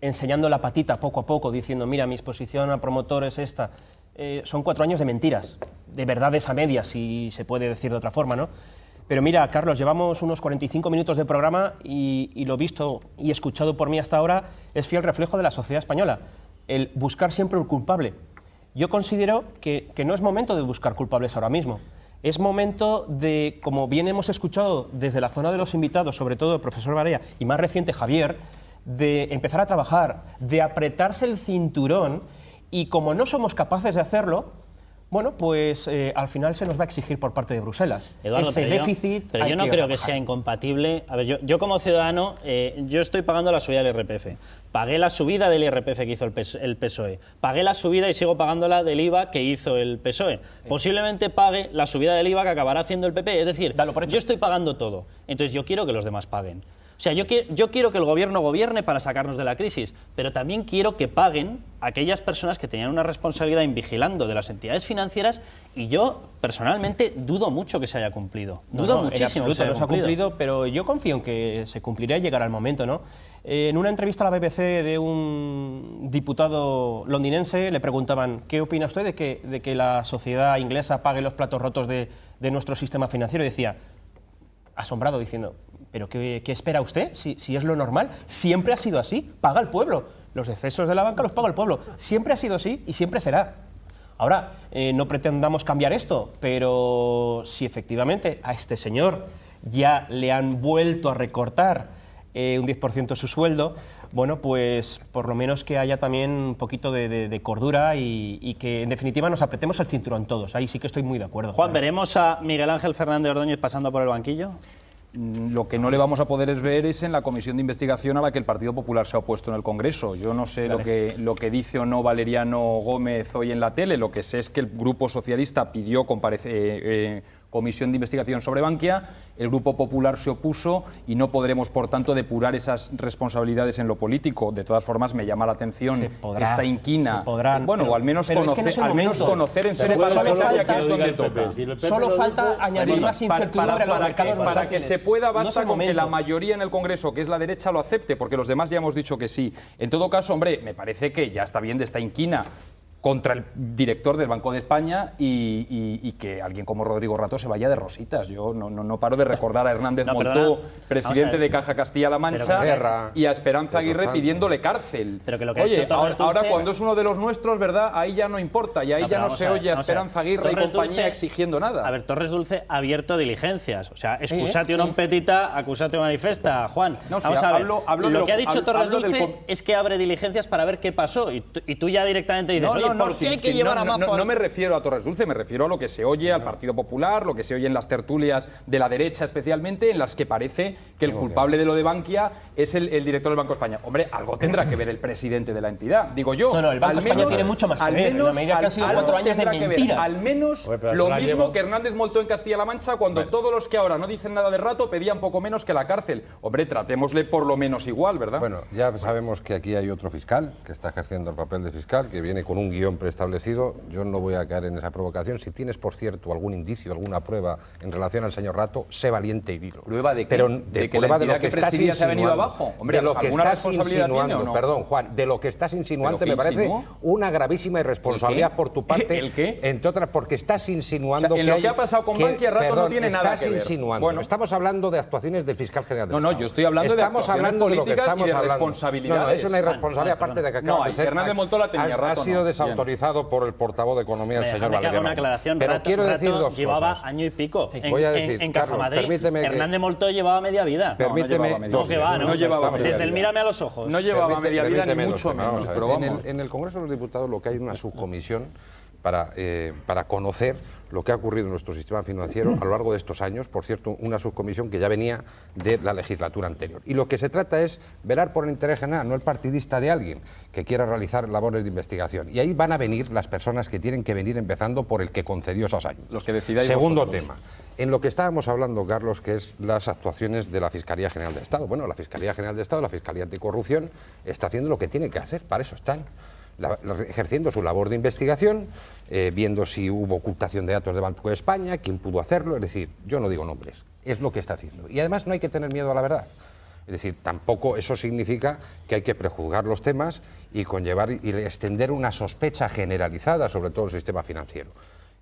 Enseñando la patita poco a poco, diciendo, mira, mi exposición a promotor es esta. Son 4 años de mentiras, de verdades a medias, si se puede decir de otra forma, ¿no? Pero mira, Carlos, llevamos unos 45 minutos de programa y lo visto y escuchado por mí hasta ahora es fiel reflejo de la sociedad española, el buscar siempre un culpable. Yo considero que no es momento de buscar culpables ahora mismo. Es momento de, como bien hemos escuchado desde la zona de los invitados, sobre todo el profesor Barea y más reciente Javier, de empezar a trabajar, de apretarse el cinturón, y como no somos capaces de hacerlo, bueno, pues al final se nos va a exigir por parte de Bruselas. Eduardo, ese déficit. Pero yo no creo que sea incompatible. A ver, yo como ciudadano, yo estoy pagando la subida del IRPF. Pagué la subida del IRPF que hizo el PSOE. Pagué la subida y sigo pagándola del IVA que hizo el PSOE. Posiblemente pague la subida del IVA que acabará haciendo el PP. Es decir, yo estoy pagando todo. Entonces yo quiero que los demás paguen. O sea, yo quiero que el gobierno gobierne para sacarnos de la crisis, pero también quiero que paguen aquellas personas que tenían una responsabilidad en vigilando de las entidades financieras, y yo personalmente dudo mucho que se haya cumplido. Dudo muchísimo que se haya cumplido, pero yo confío en que se cumplirá y llegará el momento, ¿no? En una entrevista a la BBC de un diputado londinense le preguntaban: ¿qué opina usted de que la sociedad inglesa pague los platos rotos de nuestro sistema financiero? Y decía, asombrado, diciendo: ¿pero qué espera usted? Si es lo normal, siempre ha sido así, paga el pueblo. Los excesos de la banca los paga el pueblo. Siempre ha sido así y siempre será. Ahora, no pretendamos cambiar esto, pero si efectivamente a este señor ya le han vuelto a recortar un 10% su sueldo, bueno, pues por lo menos que haya también un poquito de cordura y que en definitiva nos apretemos el cinturón todos. Ahí sí que estoy muy de acuerdo. Juan, ¿veremos a Miguel Ángel Fernández Ordóñez pasando por el banquillo? Lo que no le vamos a poder ver es en la comisión de investigación a la que el Partido Popular se ha opuesto en el Congreso. Yo no sé lo que dice o no Valeriano Gómez hoy en la tele. Lo que sé es que el Grupo Socialista pidió comisión de investigación sobre Bankia, el Grupo Popular se opuso y no podremos, por tanto, depurar esas responsabilidades en lo político. De todas formas, me llama la atención esta inquina. Bueno, o al menos conocer en serio solo falta añadir más incertidumbre a los mercados para que se pueda, basta con que la mayoría en el Congreso, que es la derecha, lo acepte, porque los demás ya hemos dicho que sí. En todo caso, hombre, me parece que ya está bien de esta inquina contra el director del Banco de España y que alguien como Rodrigo Rato se vaya de rositas. Yo no paro de recordar a Hernández Montó, presidente de Caja Castilla-La Mancha, y a Esperanza Aguirre pidiéndole cárcel. Pero que lo que Oye, ahora cuando es uno de los nuestros, ¿verdad? Ahí ya no importa, y ahí ya no se oye a Esperanza Aguirre y compañía exigiendo nada. A ver, Torres Dulce ha abierto diligencias. O sea, excusatio non petita, accusatio manifesta. Juan, vamos a ver. Lo que ha dicho Torres Dulce es que abre diligencias para ver qué pasó, y tú ya directamente dices, oye, ¿por qué hay que llevar a Mazo? No me refiero a Torres Dulce, me refiero a lo que se oye al Partido Popular, lo que se oye en las tertulias de la derecha especialmente, en las que parece que el culpable de lo de Bankia es el director del Banco de España. Hombre, algo tendrá que ver el presidente de la entidad, digo yo. No, el Banco de España tiene mucho más que ver, en la medida que han sido 4 años de mentiras. Al menos lo mismo que Hernández Moltó en Castilla-La Mancha, cuando todos los que ahora no dicen nada de Rato pedían poco menos que la cárcel. Hombre, tratémosle por lo menos igual, ¿verdad? Bueno, ya sabemos que aquí hay otro fiscal que está ejerciendo el papel de fiscal, que viene con un guión preestablecido. Yo no voy a caer en esa provocación. Si tienes, por cierto, algún indicio, alguna prueba en relación al señor Rato, sé valiente y dilo. ¿Prueba de qué? Pero ¿De que la entidad que presidía se ha venido abajo? Hombre, de lo que ¿alguna estás responsabilidad insinuando, tiene o no? Perdón, Juan, de lo que estás insinuando me parece una gravísima irresponsabilidad por tu parte. ¿El qué? Entre otras, porque estás insinuando en lo que ha pasado con Bankia, Rato no tiene nada que ver. Estás insinuando. Bueno, estamos hablando de actuaciones del fiscal general del Estado. No, yo estoy hablando de actuaciones políticas y de responsabilidades. No, es una irresponsabilidad aparte de que acaba de ser. Hernández Moltó la tenía, Rato ha sido desautorizado por el portavoz de Economía, el señor Valeriano. Una aclaración. Pero quiero decir dos llevaba cosas. año y pico Voy a decir, en Caja Carlos, Madrid. permíteme Hernández Moltó llevaba media vida. Permíteme. No llevaba desde el mírame a los ojos. No llevaba media vida ni mucho menos. Pero vamos. En el Congreso de los Diputados lo que hay una subcomisión para conocer lo que ha ocurrido en nuestro sistema financiero a lo largo de estos años, por cierto, una subcomisión que ya venía de la legislatura anterior. Y lo que se trata es velar por el interés general, no el partidista de alguien que quiera realizar labores de investigación. Y ahí van a venir las personas que tienen que venir, empezando por el que concedió esos años. Los que decidáis Segundo vosotros. tema, en lo que estábamos hablando, Carlos, que es las actuaciones de la Fiscalía General del Estado. Bueno, la Fiscalía General del Estado, la Fiscalía Anticorrupción, está haciendo lo que tiene que hacer, para eso están. Ejerciendo su labor de investigación, viendo si hubo ocultación de datos de Banco de España, quién pudo hacerlo, es decir, yo no digo nombres, es lo que está haciendo. Y además no hay que tener miedo a la verdad. Es decir, tampoco eso significa que hay que prejuzgar los temas y conllevar y extender una sospecha generalizada sobre todo el sistema financiero.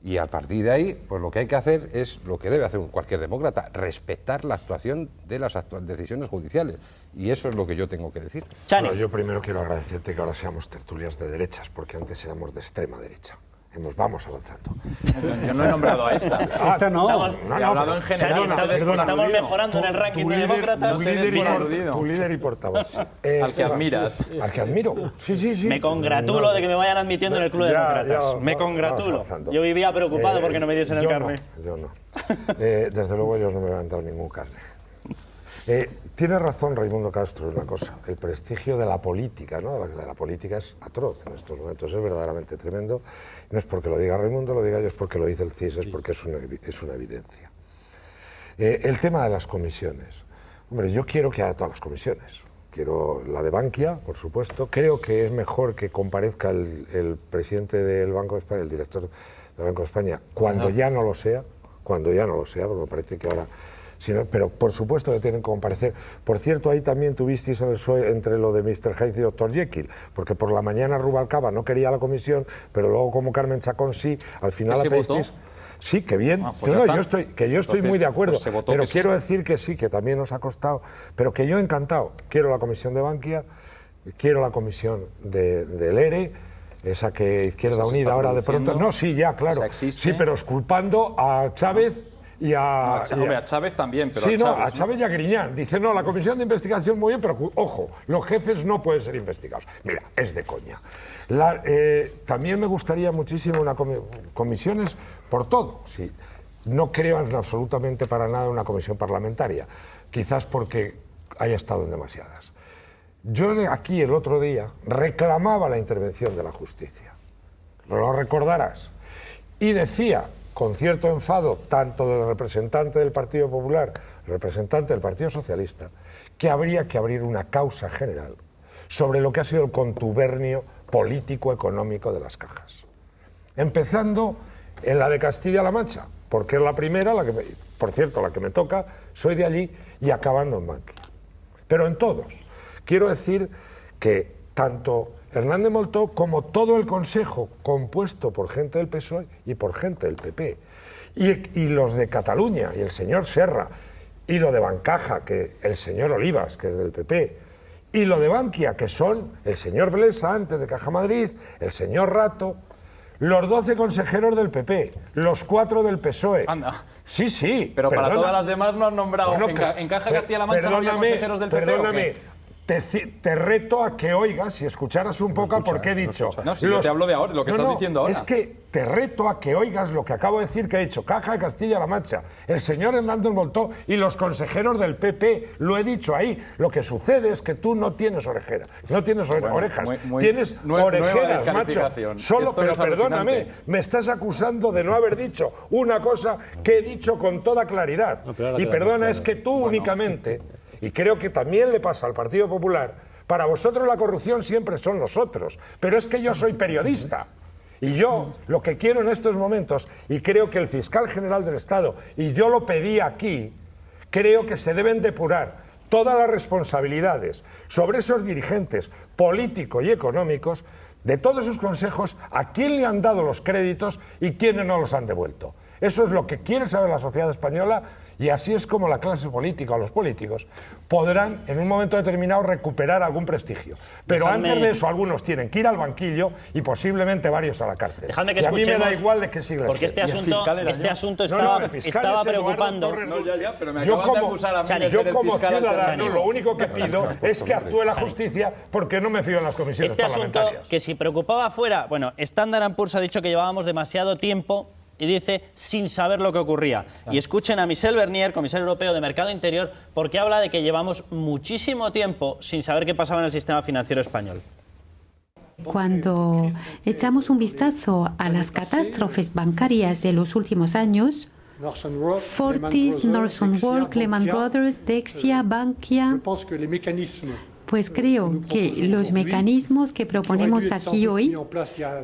Y a partir de ahí, pues lo que hay que hacer es lo que debe hacer cualquier demócrata, respetar la actuación de las decisiones judiciales. Y eso es lo que yo tengo que decir. Bueno, yo primero quiero agradecerte que ahora seamos tertulias de derechas, porque antes éramos de extrema derecha. Vamos avanzando. Yo no he nombrado a esta. Esta no. He hablado en general. Estamos mejorando en el ranking de demócratas. Tu líder y portavoz. Al que admiras. Al que admiro. Sí. Me congratulo de que me vayan admitiendo en el Club de Demócratas. Me congratulo. Yo vivía preocupado porque no me diesen el carnet. Yo no. Desde luego ellos no me han dado ningún carnet. Tiene razón Raimundo Castro en una cosa, el prestigio de la política, ¿no? La política es atroz en estos momentos, es verdaderamente tremendo. No es porque lo diga Raimundo, lo diga yo, es porque lo dice el CIS, es porque es una evidencia. El tema de las comisiones. Hombre, yo quiero que haya todas las comisiones. Quiero la de Bankia, por supuesto. Creo que es mejor que comparezca el presidente del Banco de España, el director del Banco de España, cuando ya no lo sea, porque me parece que ahora... pero por supuesto que tienen que comparecer. Por cierto, ahí también tuvisteis el PSOE entre lo de Mr. Hyde y Dr. Jekyll, porque por la mañana Rubalcaba no quería la comisión, pero luego como Carmen Chacón sí, al final la pedisteis... Sí, que bien. Pues no, yo estoy muy de acuerdo, pues pero quiero decir que sí, que también nos ha costado, pero que yo encantado. Quiero la comisión de Bankia, quiero la comisión del ERE, esa que Izquierda Unida ahora de pronto... No, sí, ya, claro. Sí, pero esculpando a Chávez y a... a Chávez también, pero sí, a Chávez, a Chávez y a Griñán. Dice, no, la comisión de investigación muy bien, pero ojo, los jefes no pueden ser investigados. Mira, es de coña. También me gustaría muchísimo comisiones por todo. Sí. No creo absolutamente para nada en una comisión parlamentaria, quizás porque haya estado en demasiadas. Yo aquí el otro día reclamaba la intervención de la justicia, lo recordarás, y decía con cierto enfado, tanto del representante del Partido Popular, el representante del Partido Socialista, que habría que abrir una causa general sobre lo que ha sido el contubernio político-económico de las cajas. Empezando en la de Castilla-La Mancha, porque es la primera, por cierto, la que me toca, soy de allí, y acabando en Bankia. Pero en todos. Quiero decir que tanto Hernández Moltó como todo el Consejo, compuesto por gente del PSOE y por gente del PP, y los de Cataluña, y el señor Serra, y lo de Bancaja, que el señor Olivas, que es del PP, y lo de Bankia, que son el señor Blesa, antes de Caja Madrid, el señor Rato, los 12 consejeros del PP, los 4 del PSOE. Anda. Sí, sí. Pero para todas las demás no han nombrado. Bueno, en Caja Castilla-La Mancha no había consejeros del PP. Perdóname. Te reto a que oigas y escucharas un poco por qué he dicho. No, si yo te hablo de ahora, lo que estás diciendo ahora. Es que te reto a que oigas lo que acabo de decir que ha dicho Caja de Castilla-La Mancha, el señor Hernández Moltó y los consejeros del PP. Lo he dicho ahí. Lo que sucede es que tú no tienes orejeras. No tienes orejas. Tienes orejeras, macho. Solo, pero perdóname, me estás acusando de no haber dicho una cosa que he dicho con toda claridad. Y perdona, es que tú únicamente... Y creo que también le pasa al Partido Popular. Para vosotros la corrupción siempre son los otros, pero es que yo soy periodista. Y yo lo que quiero en estos momentos, y creo que el fiscal general del Estado, y yo lo pedí aquí, creo que se deben depurar todas las responsabilidades sobre esos dirigentes políticos y económicos de todos sus consejos, a quién le han dado los créditos y quiénes no los han devuelto. Eso es lo que quiere saber la sociedad española. Y así es como la clase política o los políticos podrán en un momento determinado recuperar algún prestigio. Pero antes de eso algunos tienen que ir al banquillo y posiblemente varios a la cárcel. Dejadme que y a mí me da escuchemos, igual de qué siglas. porque este asunto estaba preocupando. Yo como ciudadano lo único que pido es que actúe la justicia, porque no me fío en las comisiones parlamentarias. Este asunto, que si preocupaba fuera... Bueno, Standard & Poor's ha dicho que llevábamos demasiado tiempo, y dice, sin saber lo que ocurría. Y escuchen a Michel Barnier, comisario europeo de Mercado Interior, porque habla de que llevamos muchísimo tiempo sin saber qué pasaba en el sistema financiero español. Cuando echamos un vistazo a las catástrofes bancarias de los últimos años, Fortis, Northern Rock, Lehman Brothers, Dexia, Bankia... Pues creo que los mecanismos que proponemos aquí hoy,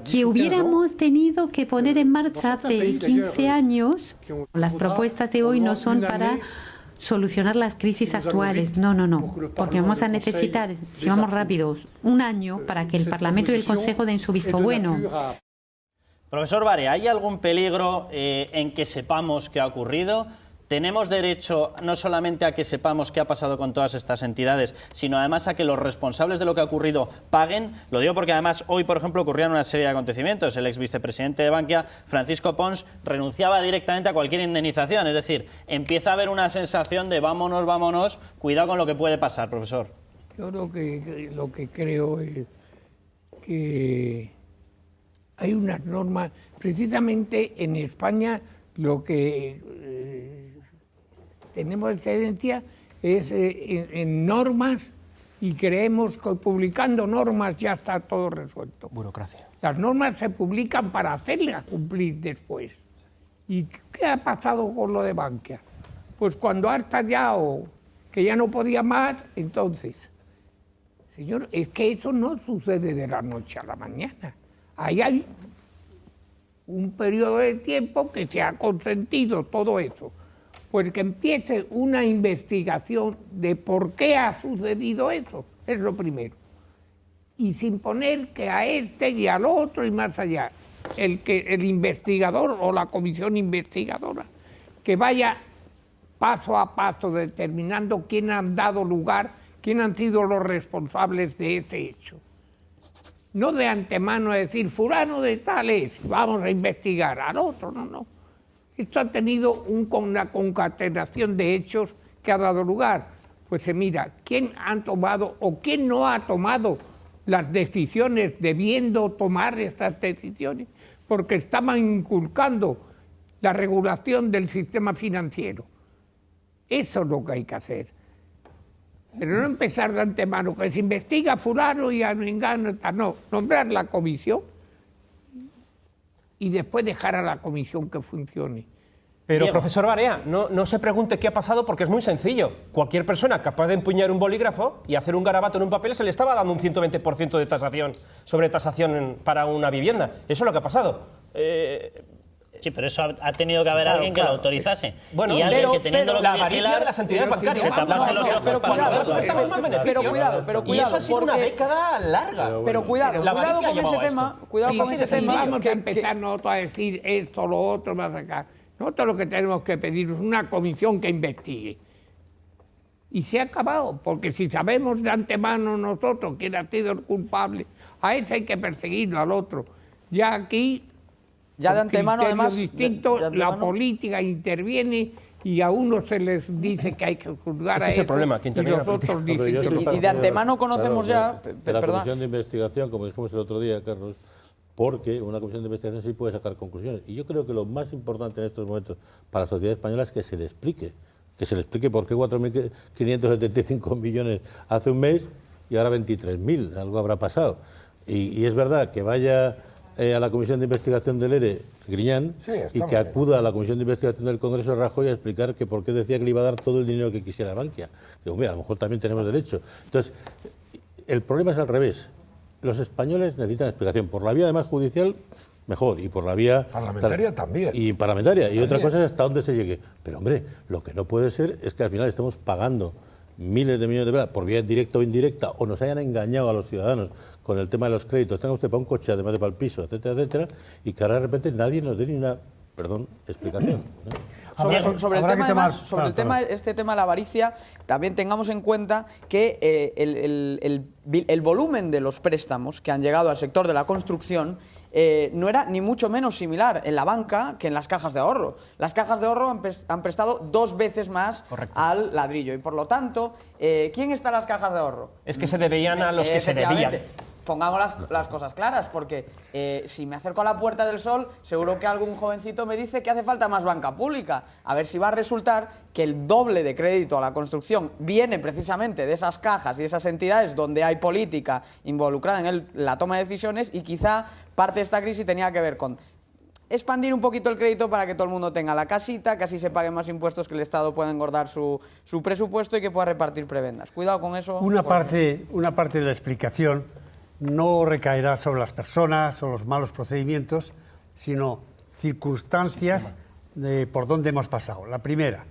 que hubiéramos tenido que poner en marcha hace 15 años, las propuestas de hoy no son para solucionar las crisis actuales. No, porque vamos a necesitar, si vamos rápidos, un año para que el Parlamento y el Consejo den su visto bueno. Profesor Bare, ¿hay algún peligro en que sepamos qué ha ocurrido? ¿Tenemos derecho no solamente a que sepamos qué ha pasado con todas estas entidades, sino además a que los responsables de lo que ha ocurrido paguen? Lo digo porque además hoy, por ejemplo, ocurrían una serie de acontecimientos. El ex vicepresidente de Bankia, Francisco Pons, renunciaba directamente a cualquier indemnización. Es decir, empieza a haber una sensación de vámonos, cuidado con lo que puede pasar, profesor. Yo lo que creo es que hay unas normas, precisamente en España lo que... tenemos excedencia es en normas, y creemos que publicando normas ya está todo resuelto. Burocracia. Las normas se publican para hacerlas cumplir después. ¿Y qué ha pasado con lo de Bankia? Pues cuando ha estallado que ya no podía más, entonces, señor, es que eso no sucede de la noche a la mañana. Ahí hay un periodo de tiempo que se ha consentido todo eso, pues que empiece una investigación de por qué ha sucedido eso, es lo primero. Y sin poner que a este y al otro y más allá, el investigador o la comisión investigadora, que vaya paso a paso determinando quién han dado lugar, quién han sido los responsables de ese hecho. No de antemano decir, fulano de tal es, vamos a investigar, al otro, no. Esto ha tenido una concatenación de hechos que ha dado lugar. Pues se mira quién ha tomado o quién no ha tomado las decisiones, debiendo tomar estas decisiones, porque estaban inculcando la regulación del sistema financiero. Eso es lo que hay que hacer. Pero no empezar de antemano, que se investiga fulano y a mengano, no, nombrar la comisión y después dejar a la comisión que funcione. Pero, profesor Barea, no se pregunte qué ha pasado porque es muy sencillo. Cualquier persona capaz de empuñar un bolígrafo y hacer un garabato en un papel se le estaba dando un 120% de tasación sobre tasación para una vivienda. Eso es lo que ha pasado. Sí, pero eso ha tenido que haber alguien que lo autorizase. Bueno, y alguien que teniendo la avaricia de las entidades bancarias. Se tapase los ojos. Pero cuidado, y eso ha sido una década larga. Pero cuidado con ese tema. Vamos a empezar nosotros a decir esto, lo otro, más acá. Nosotros lo que tenemos que pedir es una comisión que investigue. Y se ha acabado, porque si sabemos de antemano nosotros quién ha sido el culpable, a ese hay que perseguirlo, al otro. Ya aquí... Ya de antemano, además, la política interviene y a unos se les dice que hay que juzgar a el problema, que y los otros dicen y de antemano conocemos ya... La comisión de investigación, como dijimos el otro día, Carlos, porque una comisión de investigación sí puede sacar conclusiones. Y yo creo que lo más importante en estos momentos para la sociedad española es que se le explique por qué 4.575 millones hace un mes y ahora 23.000, algo habrá pasado. Y es verdad que vaya a la comisión de investigación del ERE Griñán y que acuda a la comisión de investigación del Congreso Rajoy a explicar que por qué decía que le iba a dar todo el dinero que quisiera a Bankia. Digo, mira, a lo mejor también tenemos derecho. Entonces, el problema es al revés. Los españoles necesitan explicación. Por la vía además judicial, mejor. Y por la vía... Parlamentaria también. Y parlamentaria. Y otra cosa es hasta dónde se llegue. Pero hombre, lo que no puede ser es que al final estemos pagando miles de millones de pelas por vía directa o indirecta, o nos hayan engañado a los ciudadanos con el tema de los créditos, tenga usted para un coche, además de para el piso, etcétera, etcétera, y que ahora de repente nadie nos dé ni una, explicación, ¿no? Sobre el tema, además, este tema de la avaricia, también tengamos en cuenta que el volumen de los préstamos que han llegado al sector de la construcción no era ni mucho menos similar en la banca que en las cajas de ahorro. Las cajas de ahorro han prestado 2 veces más al ladrillo y, por lo tanto, ¿quién está en las cajas de ahorro? Es que se debían a los que se debían. Pongamos las cosas claras, porque si me acerco a la Puerta del Sol, seguro que algún jovencito me dice que hace falta más banca pública. A ver si va a resultar que el doble de crédito a la construcción viene precisamente de esas cajas y esas entidades donde hay política involucrada en la toma de decisiones, y quizá parte de esta crisis tenía que ver con expandir un poquito el crédito para que todo el mundo tenga la casita, que así se paguen más impuestos, que el Estado pueda engordar su presupuesto y que pueda repartir prebendas. Cuidado con eso. Una parte de la explicación no recaerá sobre las personas o los malos procedimientos, sino circunstancias de por dónde hemos pasado. La primera,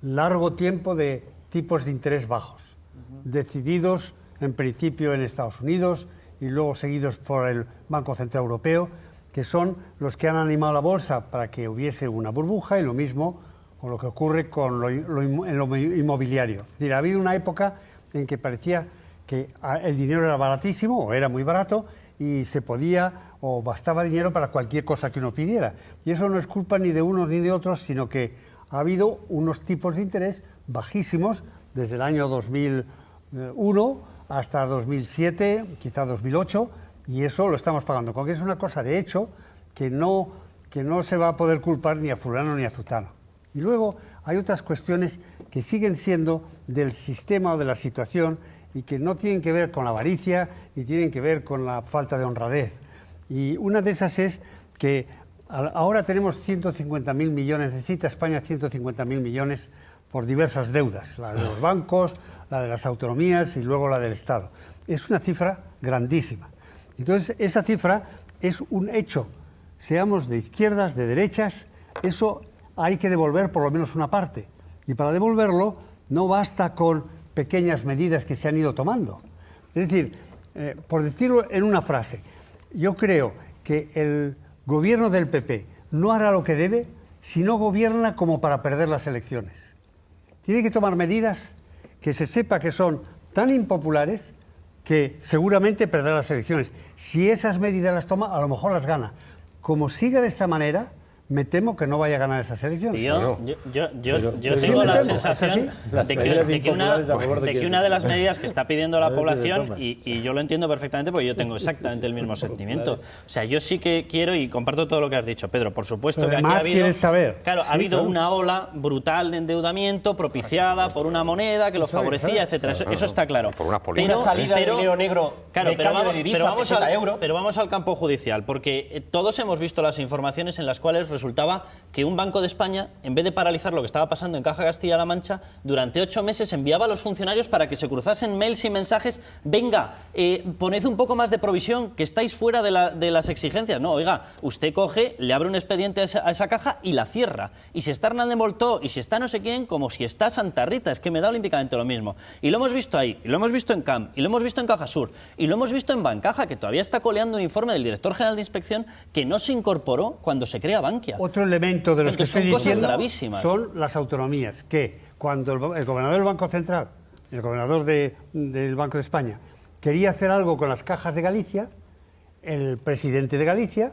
largo tiempo de tipos de interés bajos, decididos en principio en Estados Unidos y luego seguidos por el Banco Central Europeo, que son los que han animado la bolsa para que hubiese una burbuja, y lo mismo con lo que ocurre con lo inmobiliario. Es decir, ha habido una época en que parecía que el dinero era baratísimo o era muy barato y se podía o bastaba dinero para cualquier cosa que uno pidiera. Y eso no es culpa ni de unos ni de otros, sino que ha habido unos tipos de interés bajísimos desde el año 2001 hasta 2007, quizá 2008, y eso lo estamos pagando. Porque es una cosa de hecho que no se va a poder culpar ni a fulano ni a zutano. Y luego hay otras cuestiones que siguen siendo del sistema o de la situación y que no tienen que ver con la avaricia ni tienen que ver con la falta de honradez. Y una de esas es que Ahora tenemos 150.000 millones, necesita España 150.000 millones por diversas deudas, la de los bancos, la de las autonomías y luego la del Estado. Es una cifra grandísima. Entonces, esa cifra es un hecho. Seamos de izquierdas, de derechas, eso hay que devolver por lo menos una parte. Y para devolverlo no basta con pequeñas medidas que se han ido tomando. Es decir, por decirlo en una frase, yo creo que el gobierno del PP no hará lo que debe si no gobierna como para perder las elecciones. Tiene que tomar medidas que se sepa que son tan impopulares que seguramente perderá las elecciones. Si esas medidas las toma, a lo mejor las gana. Como siga de esta manera, me temo que no vaya a ganar esas elecciones. Yo tengo la sensación de que una de las medidas que está pidiendo la población, y yo lo entiendo perfectamente porque yo tengo exactamente el mismo sentimiento. O sea, yo sí que quiero, y comparto todo lo que has dicho, Pedro, por supuesto. Pero que aquí además quieres saber. Claro, ha habido una ola brutal de endeudamiento propiciada por una moneda que lo favorecía, etcétera. Eso está claro. Por una salida de dinero negro, de cambio de divisa, pero vamos al campo judicial, porque todos hemos visto las informaciones en las cuales resultaba que un Banco de España, en vez de paralizar lo que estaba pasando en Caja Castilla-La Mancha, durante 8 meses enviaba a los funcionarios para que se cruzasen mails y mensajes: venga, poned un poco más de provisión, que estáis fuera de las exigencias. No, oiga, usted coge, le abre un expediente a esa caja y la cierra. Y si está Hernández Moltó, y si está no sé quién, como si está Santa Rita, es que me da olímpicamente lo mismo. Y lo hemos visto ahí, y lo hemos visto en CAM, y lo hemos visto en Caja Sur, y lo hemos visto en Bancaja, que todavía está coleando un informe del director general de inspección que no se incorporó cuando se crea Bankia. Otro elemento de los que estoy diciendo gravísimas. Son las autonomías, que cuando el gobernador del Banco Central, el gobernador del Banco de España, quería hacer algo con las cajas de Galicia, el presidente de Galicia,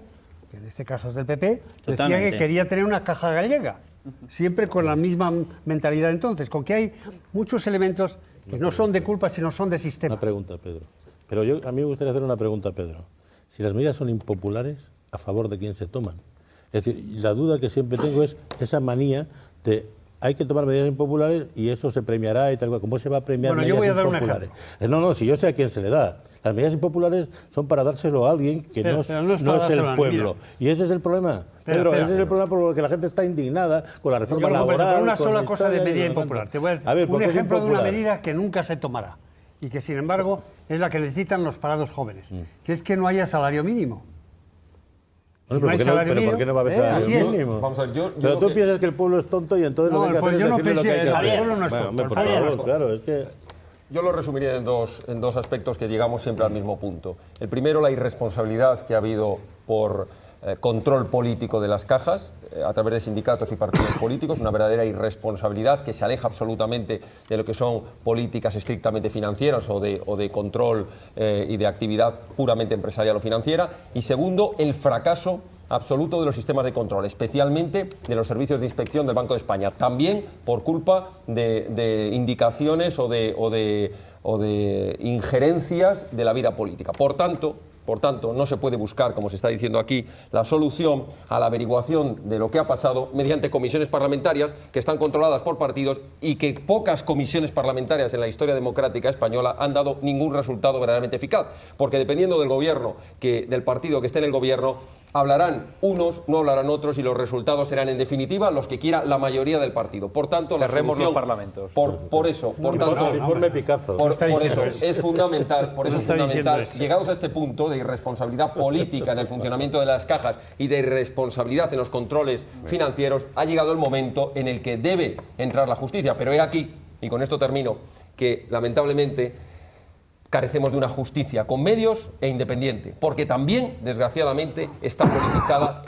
que en este caso es del PP, decía que quería tener una caja gallega, siempre con la misma mentalidad entonces, con que hay muchos elementos que no son de culpa, sino son de sistema. Una pregunta, Pedro. Pero a mí me gustaría hacer una pregunta, Pedro. Si las medidas son impopulares, ¿a favor de quién se toman? Es decir, la duda que siempre tengo es esa manía de hay que tomar medidas impopulares y eso se premiará y tal cual. ¿Cómo se va a premiar medidas impopulares? No, si yo sé a quién se le da. Las medidas impopulares son para dárselo a alguien que no es el pueblo. Y ese es el problema. Pedro, ese es el problema por el que la gente está indignada con la reforma laboral. Por una sola cosa de medida impopular. Te voy a decir un ejemplo de una medida que nunca se tomará y que, sin embargo, es la que necesitan los parados jóvenes, que es que no haya salario mínimo. Bueno, pero ¿por qué no va a haber salario mínimo? Vamos a ver, pero tú piensas que el pueblo es tonto y entonces lo que hay que hacer es decirle lo que hay que hacer. El pueblo no es tonto. Por favor, claro, es que... Yo lo resumiría en dos aspectos que llegamos siempre al mismo punto. El primero, la irresponsabilidad que ha habido por control político de las cajas a través de sindicatos y partidos políticos, una verdadera irresponsabilidad que se aleja absolutamente de lo que son políticas estrictamente financieras o de control y de actividad puramente empresarial o financiera. Y segundo, el fracaso absoluto de los sistemas de control, especialmente de los servicios de inspección del Banco de España, también por culpa de indicaciones o de injerencias de la vida política. Por tanto, no se puede buscar, como se está diciendo aquí, la solución a la averiguación de lo que ha pasado mediante comisiones parlamentarias que están controladas por partidos y que pocas comisiones parlamentarias en la historia democrática española han dado ningún resultado verdaderamente eficaz. Porque dependiendo del gobierno, del partido que esté en el gobierno, hablarán unos, no hablarán otros y los resultados serán en definitiva los que quiera la mayoría del partido. Por tanto, la solución, los parlamentos. Por eso es fundamental, llegados a este punto de irresponsabilidad política en el funcionamiento de las cajas y de irresponsabilidad en los controles financieros, ha llegado el momento en el que debe entrar la justicia. Pero he aquí, y con esto termino, que lamentablemente carecemos de una justicia con medios e independiente, porque también, desgraciadamente, está politizada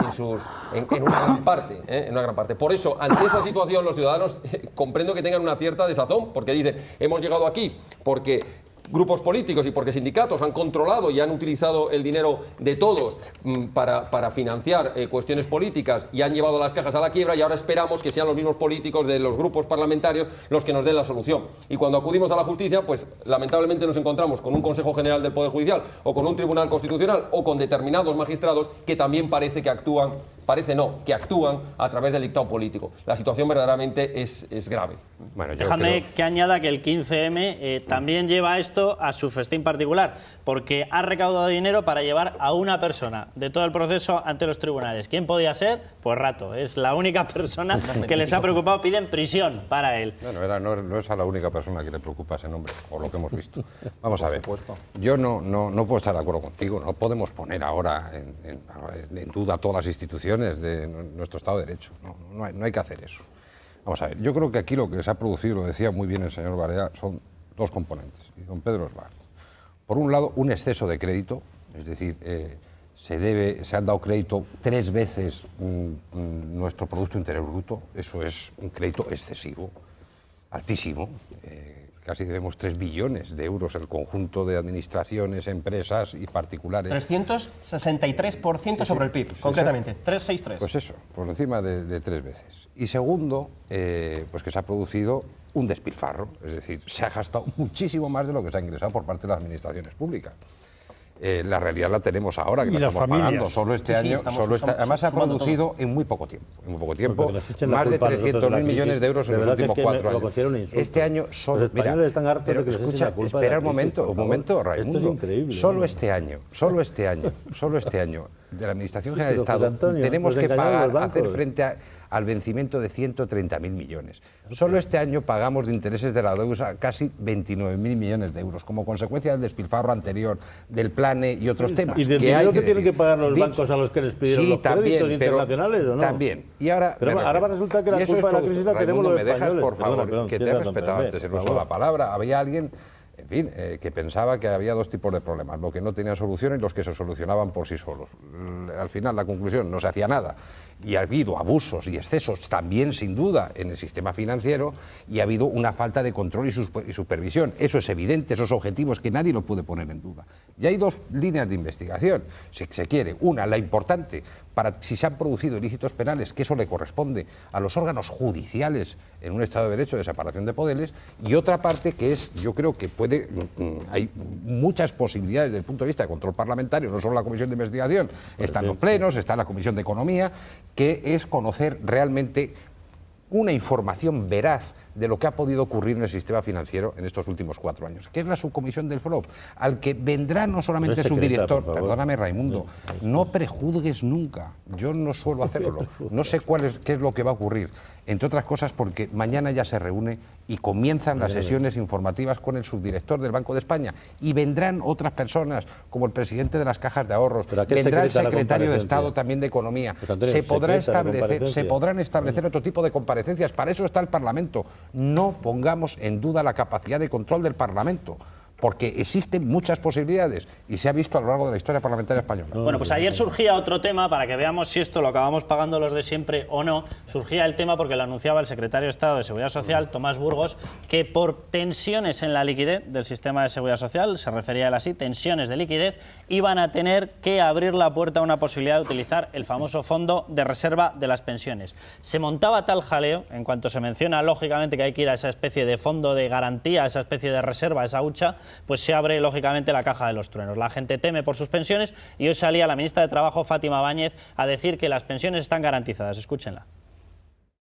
en una gran parte. Por eso, ante esa situación, los ciudadanos comprendo que tengan una cierta desazón, porque dicen, hemos llegado aquí porque grupos políticos y porque sindicatos han controlado y han utilizado el dinero de todos para financiar cuestiones políticas y han llevado las cajas a la quiebra, y ahora esperamos que sean los mismos políticos de los grupos parlamentarios los que nos den la solución. Y cuando acudimos a la justicia, pues lamentablemente nos encontramos con un Consejo General del Poder Judicial o con un Tribunal Constitucional o con determinados magistrados que también parece que actúan parece no, que actúan a través del dictado político. La situación verdaderamente es grave. Bueno, déjame que añada que el 15M también lleva esto a su festín particular, porque ha recaudado dinero para llevar a una persona de todo el proceso ante los tribunales. ¿Quién podía ser? Pues Rato. Es la única persona que les ha preocupado. Piden prisión para él. Bueno, no es a la única persona que le preocupa ese nombre, por lo que hemos visto. Vamos a ver. Yo no puedo estar de acuerdo contigo. No podemos poner ahora en duda todas las instituciones de nuestro Estado de Derecho. No hay que hacer eso. Vamos a ver, yo creo que aquí lo que se ha producido, lo decía muy bien el señor Barea, son dos componentes, y don Pedro Esbar. Por un lado, un exceso de crédito, es decir, se han dado crédito 3 veces nuestro Producto Interior Bruto, eso es un crédito excesivo, altísimo, casi debemos 3 billones de euros el conjunto de administraciones, empresas y particulares. 363% sobre el PIB, concretamente, 363. Pues eso, por encima de 3 veces. Y segundo, pues que se ha producido un despilfarro, es decir, se ha gastado muchísimo más de lo que se ha ingresado por parte de las administraciones públicas. La realidad la tenemos ahora, que la estamos pagando solo este año. Además se ha producido en muy poco tiempo. Más de 300.000 millones de euros en los últimos 4 años. Este año solo... Mira, pero escucha, espera un momento, Raimundo. Esto es increíble. Solo este año, de la Administración General de Estado, tenemos que hacer frente al vencimiento de 130.000 millones. Solo este año pagamos de intereses de la deuda casi 29.000 millones de euros, como consecuencia del despilfarro anterior, del PLANE y otros temas. ¿Y del dinero que tienen que pagar los bancos a los que les pidieron los créditos internacionales o no? También. Y ahora va a resultar que la culpa de la crisis la tenemos los españoles. ¿Me dejas, por favor, que te he respetado antes el uso de la palabra? Había alguien... En fin, que pensaba que había 2 tipos de problemas, los que no tenían solución y los que se solucionaban por sí solos. Al final, la conclusión, no se hacía nada. Y ha habido abusos y excesos también, sin duda, en el sistema financiero, y ha habido una falta de control y supervisión. Eso es evidente, esos objetivos que nadie lo puede poner en duda. Y hay 2 líneas de investigación, si se quiere. Una, la importante, para si se han producido ilícitos penales, que eso le corresponde a los órganos judiciales en un Estado de Derecho de separación de poderes, y otra parte que es, yo creo que hay muchas posibilidades desde el punto de vista de control parlamentario, no solo la Comisión de Investigación, están los plenos, está la Comisión de Economía, que es conocer realmente una información veraz de lo que ha podido ocurrir en el sistema financiero en estos últimos 4 años, que es la subcomisión del FROB, al que vendrá no solamente su director, perdóname Raimundo, no prejuzgues nunca, yo no suelo hacerlo, no sé qué es lo que va a ocurrir, entre otras cosas porque mañana ya se reúne y comienzan las sesiones informativas con el subdirector del Banco de España y vendrán otras personas como el presidente de las cajas de ahorros, vendrá el secretario de Estado también de Economía, se podrán establecer otro tipo de comparecencias, para eso está el Parlamento. No pongamos en duda la capacidad de control del Parlamento, porque existen muchas posibilidades y se ha visto a lo largo de la historia parlamentaria española. Bueno, pues ayer surgía otro tema, para que veamos si esto lo acabamos pagando los de siempre o no. Surgía el tema porque lo anunciaba el secretario de Estado de Seguridad Social, Tomás Burgos, que por tensiones en la liquidez del sistema de seguridad social, se refería a él así, tensiones de liquidez, iban a tener que abrir la puerta a una posibilidad de utilizar el famoso fondo de reserva de las pensiones. Se montaba tal jaleo, en cuanto se menciona lógicamente que hay que ir a esa especie de fondo de garantía, a esa especie de reserva, a esa hucha, pues se abre lógicamente la caja de los truenos. La gente teme por sus pensiones y hoy salía la ministra de Trabajo, Fátima Báñez, a decir que las pensiones están garantizadas. Escúchenla.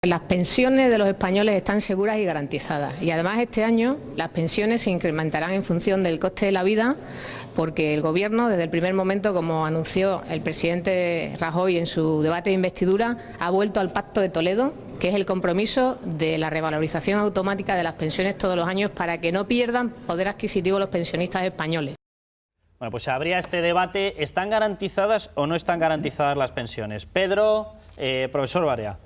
Las pensiones de los españoles están seguras y garantizadas, y además este año las pensiones se incrementarán en función del coste de la vida, porque el Gobierno desde el primer momento, como anunció el presidente Rajoy en su debate de investidura, ha vuelto al Pacto de Toledo, que es el compromiso de la revalorización automática de las pensiones todos los años para que no pierdan poder adquisitivo los pensionistas españoles. Bueno, pues se abría este debate. ¿Están garantizadas o no están garantizadas las pensiones? Pedro, profesor Barea.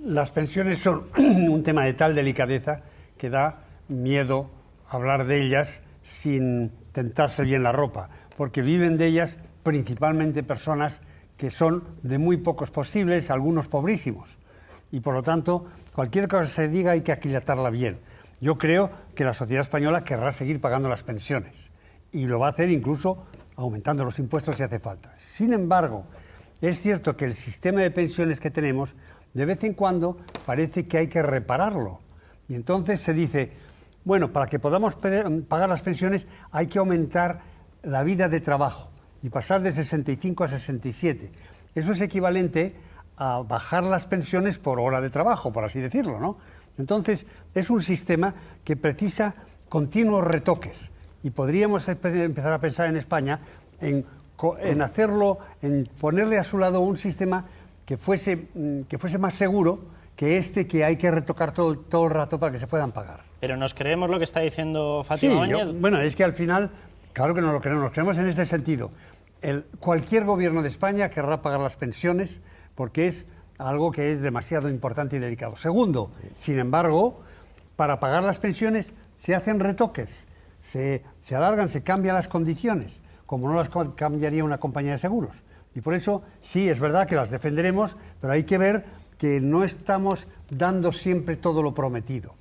Las pensiones son un tema de tal delicadeza que da miedo hablar de ellas sin tentarse bien la ropa, porque viven de ellas principalmente personas que son de muy pocos posibles, algunos pobrísimos. Y por lo tanto, cualquier cosa que se diga hay que aquilatarla bien. Yo creo que la sociedad española querrá seguir pagando las pensiones y lo va a hacer incluso aumentando los impuestos si hace falta. Sin embargo, es cierto que el sistema de pensiones que tenemos, de vez en cuando parece que hay que repararlo. Y entonces se dice, bueno, para que podamos pagar las pensiones hay que aumentar la vida de trabajo y pasar de 65 a 67. Eso es equivalente a bajar las pensiones por hora de trabajo, por así decirlo, ¿no? Entonces, es un sistema que precisa continuos retoques y podríamos empezar a pensar en España en hacerlo, en ponerle a su lado un sistema que fuese más seguro que que hay que retocar todo el rato para que se puedan pagar. ¿Pero nos creemos lo que está diciendo Fátima Báñez? Bueno, es que al final, claro que no lo creemos, nos creemos en este sentido. Cualquier gobierno de España querrá pagar las pensiones porque es algo que es demasiado importante y delicado. Segundo, sin embargo, para pagar las pensiones se hacen retoques, se alargan, se cambian las condiciones, como no las cambiaría una compañía de seguros. Y por eso, sí, es verdad que las defenderemos, pero hay que ver que no estamos dando siempre todo lo prometido.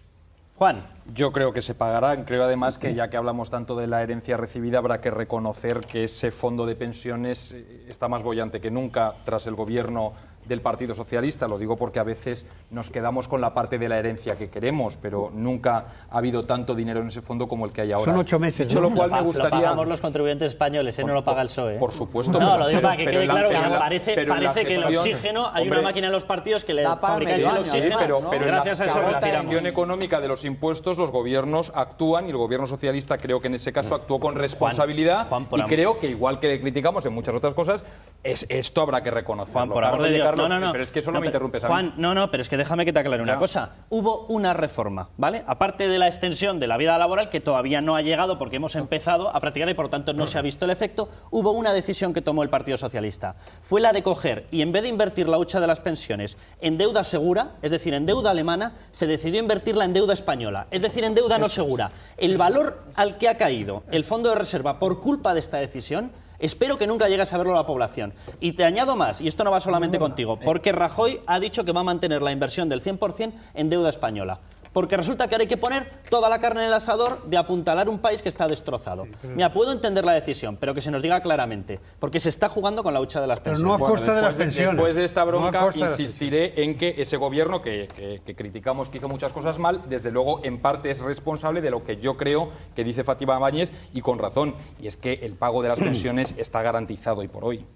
Juan. Yo creo que se pagarán. Creo además que, ya que hablamos tanto de la herencia recibida, habrá que reconocer que ese fondo de pensiones está más boyante que nunca tras el gobierno del Partido Socialista. Lo digo porque a veces nos quedamos con la parte de la herencia que queremos, pero nunca ha habido tanto dinero en ese fondo como el que hay ahora. Son 8 meses. Dicho lo cual, me gustaría... Lo pagamos los contribuyentes españoles, no lo paga el PSOE. Por supuesto. No, lo digo para que quede claro que parece que el oxígeno, hay una máquina en los partidos que le fabricáis el oxígeno, pero gracias a eso respiramos. La gestión económica de los impuestos, los gobiernos actúan, y el gobierno socialista creo que en ese caso actuó con responsabilidad, y creo que, igual que le criticamos en muchas otras cosas, esto habrá que reconocerlo. Juan, por amor de Dios, no. Pero es que eso no me interrumpes a mí. Juan, no, pero es que déjame que te aclare una cosa. Hubo una reforma, ¿vale? Aparte de la extensión de la vida laboral, que todavía no ha llegado porque hemos empezado a practicar y por lo tanto no se ha visto el efecto, hubo una decisión que tomó el Partido Socialista. Fue la de coger y, en vez de invertir la hucha de las pensiones en deuda segura, es decir, en deuda alemana, se decidió invertirla en deuda española, es decir, en deuda no segura. El valor al que ha caído el fondo de reserva por culpa de esta decisión, espero que nunca llegue a saberlo la población. Y te añado más, y esto no va solamente contigo, porque Rajoy ha dicho que va a mantener la inversión del 100% en deuda española. Porque resulta que ahora hay que poner toda la carne en el asador de apuntalar un país que está destrozado. Mira, puedo entender la decisión, pero que se nos diga claramente, porque se está jugando con la hucha de las pensiones. Pero no a costa de las pensiones. Después de esta bronca, insistiré en que ese gobierno, que criticamos que hizo muchas cosas mal, desde luego en parte es responsable de lo que yo creo que dice Fátima Báñez, y con razón, y es que el pago de las pensiones está garantizado hoy por hoy.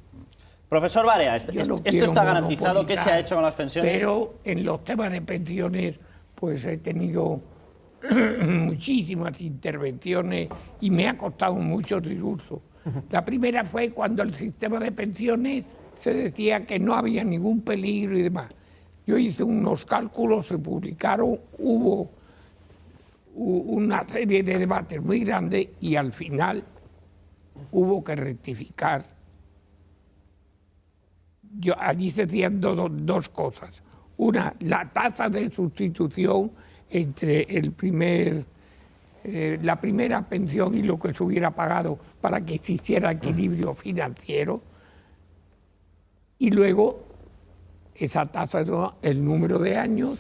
Profesor Barea, esto está garantizado. ¿Qué se ha hecho con las pensiones? Pero en los temas de pensiones, pues he tenido muchísimas intervenciones y me ha costado mucho discurso. La primera fue cuando el sistema de pensiones se decía que no había ningún peligro y demás. Yo hice unos cálculos, se publicaron, hubo una serie de debates muy grandes y al final hubo que rectificar. Allí se decían dos cosas. Una, la tasa de sustitución entre la primera pensión y lo que se hubiera pagado para que existiera equilibrio financiero. Y luego, esa tasa es el número de años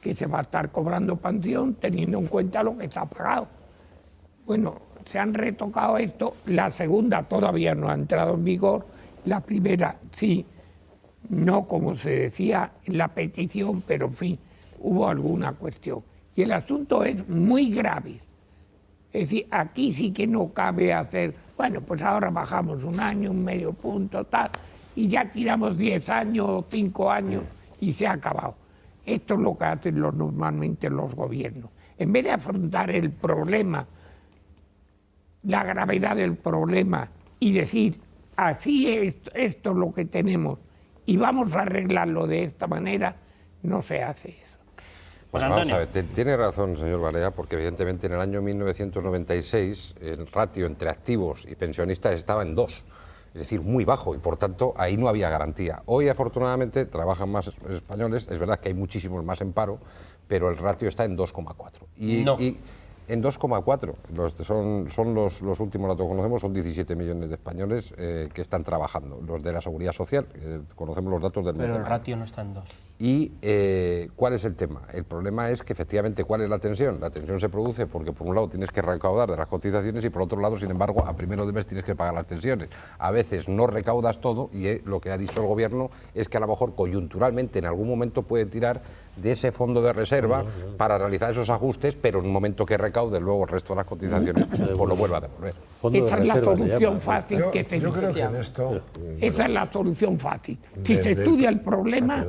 que se va a estar cobrando pensión teniendo en cuenta lo que se ha pagado. Bueno, se han retocado esto. La segunda todavía no ha entrado en vigor. La primera sí. No como se decía en la petición, pero en fin, hubo alguna cuestión. Y el asunto es muy grave. Es decir, aquí sí que no cabe hacer, bueno, pues ahora bajamos 1 año, 0,5 punto, tal, y ya tiramos 10 años o 5 años y se ha acabado. Esto es lo que hacen normalmente los gobiernos. En vez de afrontar el problema, la gravedad del problema y decir, así es, esto es lo que tenemos, y vamos a arreglarlo de esta manera, no se hace eso. Bueno, vamos a ver, tiene razón, señor Barea, porque evidentemente en el año 1996 el ratio entre activos y pensionistas estaba en 2, es decir, muy bajo, y por tanto ahí no había garantía. Hoy afortunadamente trabajan más españoles, es verdad que hay muchísimos más en paro, pero el ratio está en 2,4. Y en 2,4. Son los últimos datos que conocemos, son 17 millones de españoles que están trabajando. Los de la Seguridad Social, conocemos los datos del mes. Pero el ratio no está en 2. ¿Y cuál es el tema? El problema es que efectivamente, ¿cuál es la tensión? La tensión se produce porque por un lado tienes que recaudar de las cotizaciones y por otro lado, sin embargo, a primero de mes tienes que pagar las pensiones. A veces no recaudas todo y lo que ha dicho el gobierno es que a lo mejor coyunturalmente en algún momento puede tirar de ese fondo de reserva para realizar esos ajustes, pero en un momento que recaude luego el resto de las cotizaciones, pues lo vuelva a devolver. Esa es la solución fácil que se yo creo que en esto... Esa es la solución fácil. Si se estudia el problema,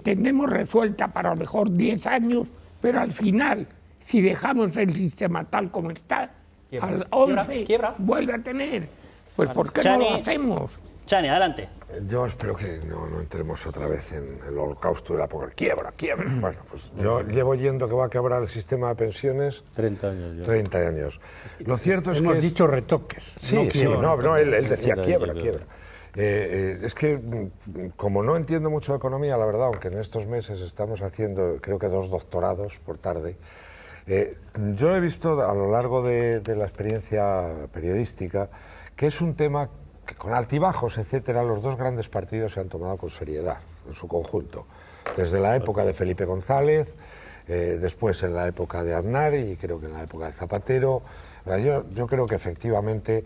tenemos resuelta para a lo mejor 10 años, pero al final, si dejamos el sistema tal como está, al 11 vuelve a tener. Pues ¿por qué Chani, no lo hacemos? Chani, adelante. Yo espero que no entremos otra vez en el holocausto de la pobreza. Quiebra. Bueno, pues yo llevo oyendo que va a quebrar el sistema de pensiones 30 años. Ya. 30 años. Lo cierto es que... Hemos dicho retoques. Sí, él decía quiebra. Es que, como no entiendo mucho de economía, la verdad, aunque en estos meses estamos haciendo, creo que 2 doctorados por tarde, yo he visto a lo largo de la experiencia periodística que es un tema que con altibajos, etcétera, los dos grandes partidos se han tomado con seriedad en su conjunto. Desde la época de Felipe González, después en la época de Aznar y creo que en la época de Zapatero. Yo creo que efectivamente,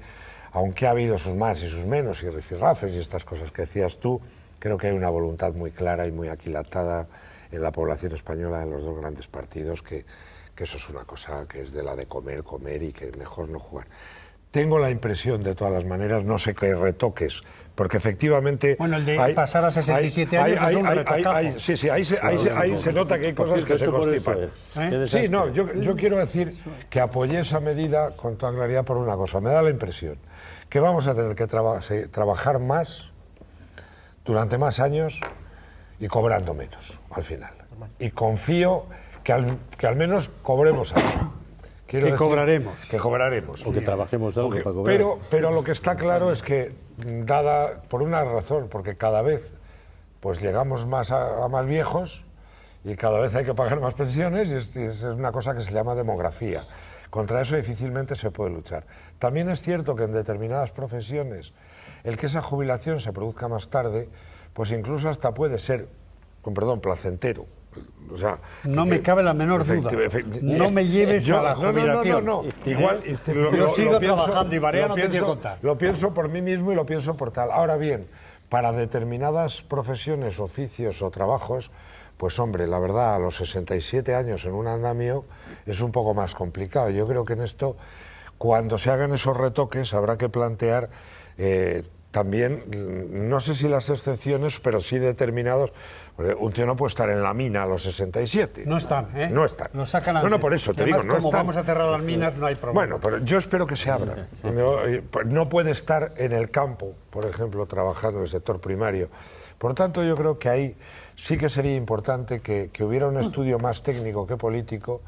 aunque ha habido sus más y sus menos y rifirrafes y estas cosas que decías tú, creo que hay una voluntad muy clara y muy aquilatada en la población española de los dos grandes partidos que eso es una cosa que es de la de comer y que mejor no jugar. Tengo la impresión, de todas las maneras, no sé qué retoques, porque efectivamente... Bueno, el de pasar a 67 años es un retocazo. Sí, ahí se nota que hay cosas que se constipan. Sí, no, yo quiero decir que apoyé esa medida con toda claridad por una cosa. Me da la impresión que vamos a tener que trabajar más, durante más años y cobrando menos, al final. Y confío que al menos cobremos algo. Que cobraremos. O que trabajemos algo para cobrar. Pero lo que está claro es que, por una razón, porque cada vez pues llegamos más a más viejos y cada vez hay que pagar más pensiones y es una cosa que se llama demografía. Contra eso difícilmente se puede luchar. También es cierto que en determinadas profesiones el que esa jubilación se produzca más tarde, pues incluso hasta puede ser, con perdón, placentero. O sea, no me cabe la menor duda. No me lleves a la jubilación. No. Igual, yo sigo trabajando y Barea no te quiero contar. Lo pienso por mí mismo y lo pienso por tal. Ahora bien, para determinadas profesiones, oficios o trabajos, pues hombre, la verdad, a los 67 años en un andamio es un poco más complicado. Yo creo que en esto, cuando se hagan esos retoques, habrá que plantear también, no sé si las excepciones, pero sí determinados. Un tío no puede estar en la mina a los 67. No están, ¿eh? No están. Nos sacan antes. No, por eso te además, digo, no como están. Vamos a cerrar las minas, no hay problema. Bueno, pero yo espero que se abran. No puede estar en el campo, por ejemplo, trabajando en el sector primario. Por tanto, yo creo que ahí sí que sería importante que hubiera un estudio más técnico que político,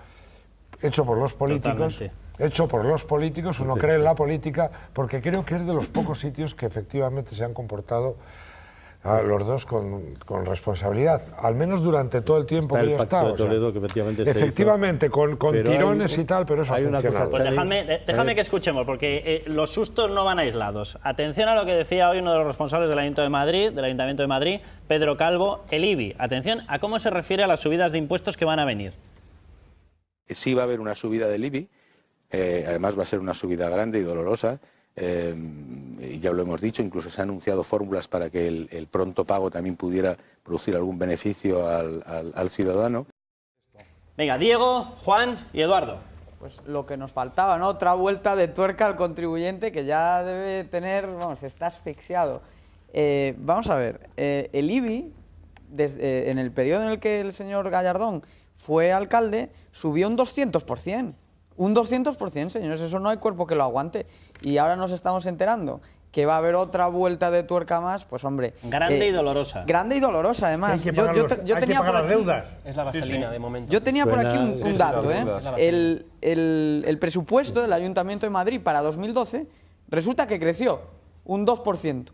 hecho por los políticos. Hecho por los políticos, uno cree en la política, porque creo que es de los pocos sitios que efectivamente se han comportado a los dos con responsabilidad, al menos durante todo el tiempo que yo he estado. Toledo, que efectivamente, con tirones y tal, pero eso ha funcionado. Pues déjame que escuchemos, porque los sustos no van aislados. Atención a lo que decía hoy uno de los responsables del Ayuntamiento de Madrid, Pedro Calvo, el IBI. Atención a cómo se refiere a las subidas de impuestos que van a venir. Sí va a haber una subida del IBI, además va a ser una subida grande y dolorosa. Ya lo hemos dicho, incluso se han anunciado fórmulas para que el pronto pago también pudiera producir algún beneficio al ciudadano. Venga, Diego, Juan y Eduardo. Pues lo que nos faltaba, ¿no? Otra vuelta de tuerca al contribuyente que ya debe tener, vamos, está asfixiado. Vamos a ver, el IBI, en el periodo en el que el señor Gallardón fue alcalde, subió un 200%. Un 200%, señores, eso no hay cuerpo que lo aguante. Y ahora nos estamos enterando que va a haber otra vuelta de tuerca más, pues hombre... Grande y dolorosa. Grande y dolorosa, además. Hay que pagar las deudas. Es la vaselina de momento. Yo tenía por aquí un dato, el presupuesto del Ayuntamiento de Madrid para 2012 resulta que creció un 2%.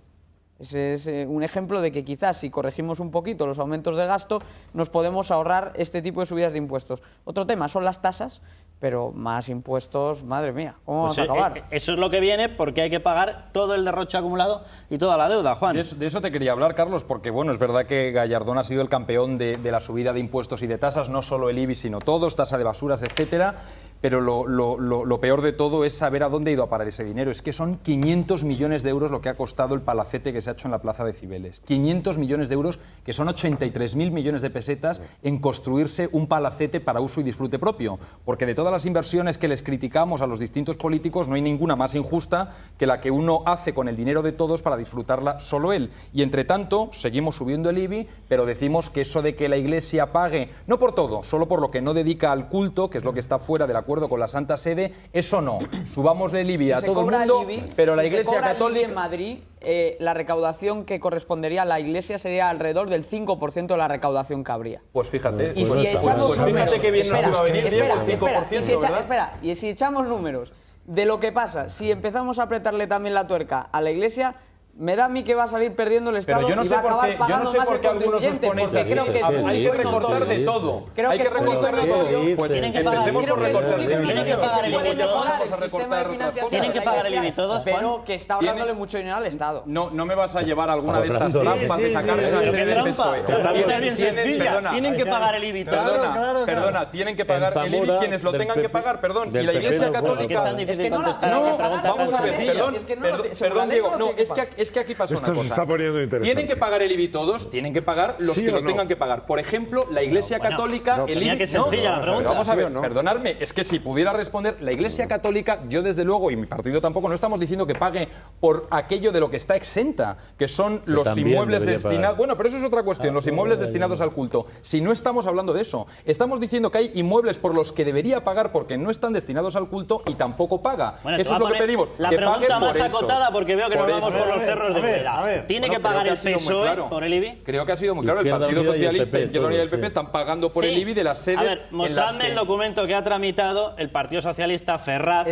Ese es un ejemplo de que quizás si corregimos un poquito los aumentos de gasto nos podemos ahorrar este tipo de subidas de impuestos. Otro tema son las tasas, pero más impuestos, madre mía, ¿cómo vamos a acabar? Eso es lo que viene porque hay que pagar todo el derroche acumulado y toda la deuda, Juan. De eso te quería hablar, Carlos, porque bueno, es verdad que Gallardón ha sido el campeón de la subida de impuestos y de tasas, no solo el IBI, sino todos, tasa de basuras, etcétera. pero lo peor de todo es saber a dónde ha ido a parar ese dinero. Es que son 500 millones de euros lo que ha costado el palacete que se ha hecho en la plaza de Cibeles. 500 millones de euros, que son 83.000 millones de pesetas en construirse un palacete para uso y disfrute propio. Porque de todas las inversiones que les criticamos a los distintos políticos, no hay ninguna más injusta que la que uno hace con el dinero de todos para disfrutarla solo él. Y entre tanto, seguimos subiendo el IBI, pero decimos que eso de que la Iglesia pague, no por todo, solo por lo que no dedica al culto, que es lo que está fuera del acuerdo con la Santa Sede, eso no. Subámosle el IBI a todo el mundo, pero la Iglesia Católica... en Madrid, la recaudación que correspondería a la Iglesia sería alrededor del 5% de la recaudación que habría. Pues fíjate. Y si echamos números... Espera, y si echamos números de lo que pasa, si empezamos a apretarle también la tuerca a la Iglesia... Me da a mí que va a salir perdiendo el Estado y va a acabar pagando más el contribuyente, porque creo que es público y notorio. De todo. Creo que es público y notorio. Pues tienen que pagar el IBI todos, pero que está ahorrándole mucho dinero al Estado. No me vas a llevar alguna de estas trampas de sacarle una serie del PSOE. Bien sencilla. Tienen que pagar el IBI todos. Perdona, tienen que pagar el IBI quienes lo tengan que pagar, perdón. Y la Iglesia Católica... Es tan difícil contestar. No, vamos a ver, perdón, Diego. No, es que aquí pasa una cosa. Se está poniendo interesante. ¿Tienen que pagar el IBI todos? Tienen que pagar los que lo tengan que pagar. Por ejemplo, la Iglesia Católica, el IBI... que sencilla la pregunta. Vamos a ver, perdonadme, es que si pudiera responder, la Iglesia Católica, yo desde luego, y mi partido tampoco, no estamos diciendo que pague por aquello de lo que está exenta, que son los inmuebles destinados... Bueno, pero eso es otra cuestión, los inmuebles destinados al culto. Si no estamos hablando de eso, estamos diciendo que hay inmuebles por los que debería pagar porque no están destinados al culto y tampoco paga. Eso es lo que pedimos. La pregunta más acotada, porque veo que nos vamos por los cerros de Úbeda. ¿Tiene que pagar el PSOE por el IBI? Creo que ha sido muy claro. El Partido Socialista y Izquierda Unida y el PP están pagando por el IBI de las sedes. A ver, mostradme el documento que ha tramitado el Partido Socialista Ferraz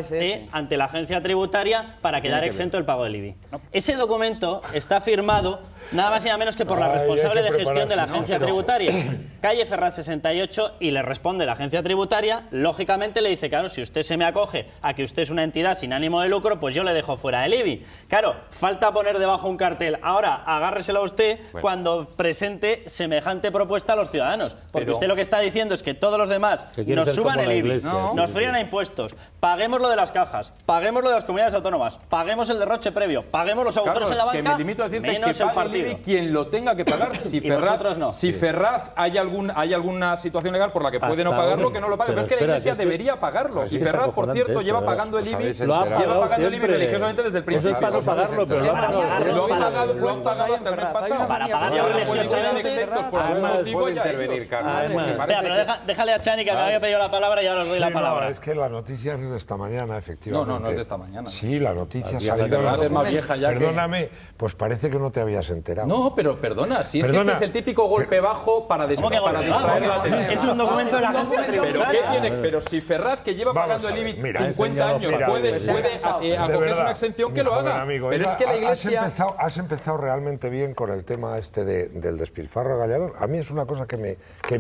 ante la agencia tributaria para quedar exento el pago del IBI. Ese documento está firmado nada más y nada menos que por la responsable de gestión de la agencia tributaria, calle Ferraz 68, y le responde la agencia tributaria, lógicamente le dice, claro, si usted se me acoge a que usted es una entidad sin ánimo de lucro, pues yo le dejo fuera del IBI. Claro, falta poner debajo un cartel, ahora agárreselo a usted cuando presente semejante propuesta a los ciudadanos, porque usted lo que está diciendo es que todos los demás nos suban el IBI, nos fríen a impuestos, paguemos lo de las cajas, paguemos lo de las comunidades autónomas, paguemos el derroche previo, paguemos los agujeros en la banca, menos el partido. Quien lo tenga que pagar. Si Ferraz hay alguna situación legal por la que puede no pagarlo, que no lo pague. Pero es que la Iglesia debería pagarlo. Y Ferraz, por cierto, lleva pagando el IBI, religiosamente desde el principio. Eso es para no pagarlo, pero lo ha pagado. Lo han pagado hasta el mes pasado. Para pagarlo religiosamente. Puede intervenir, Carlos. Pero déjale a Chani, que me había pedido la palabra y ahora os doy la palabra. Es que la noticia es de esta mañana, efectivamente. No es de esta mañana. Sí, la noticia ha salido. Más vieja ya. Perdóname, pues parece que no te habías enterado. No, pero perdona, si este es el típico golpe bajo para distraer la atención. Es un documento de la agencia tributaria. Pero si Ferraz, que lleva pagando el IBI 50 años, puede acogerse una exención, que lo haga. Pero es que la Iglesia... Has empezado realmente bien con el tema este del despilfarro de Gallardo. A mí es una cosa que me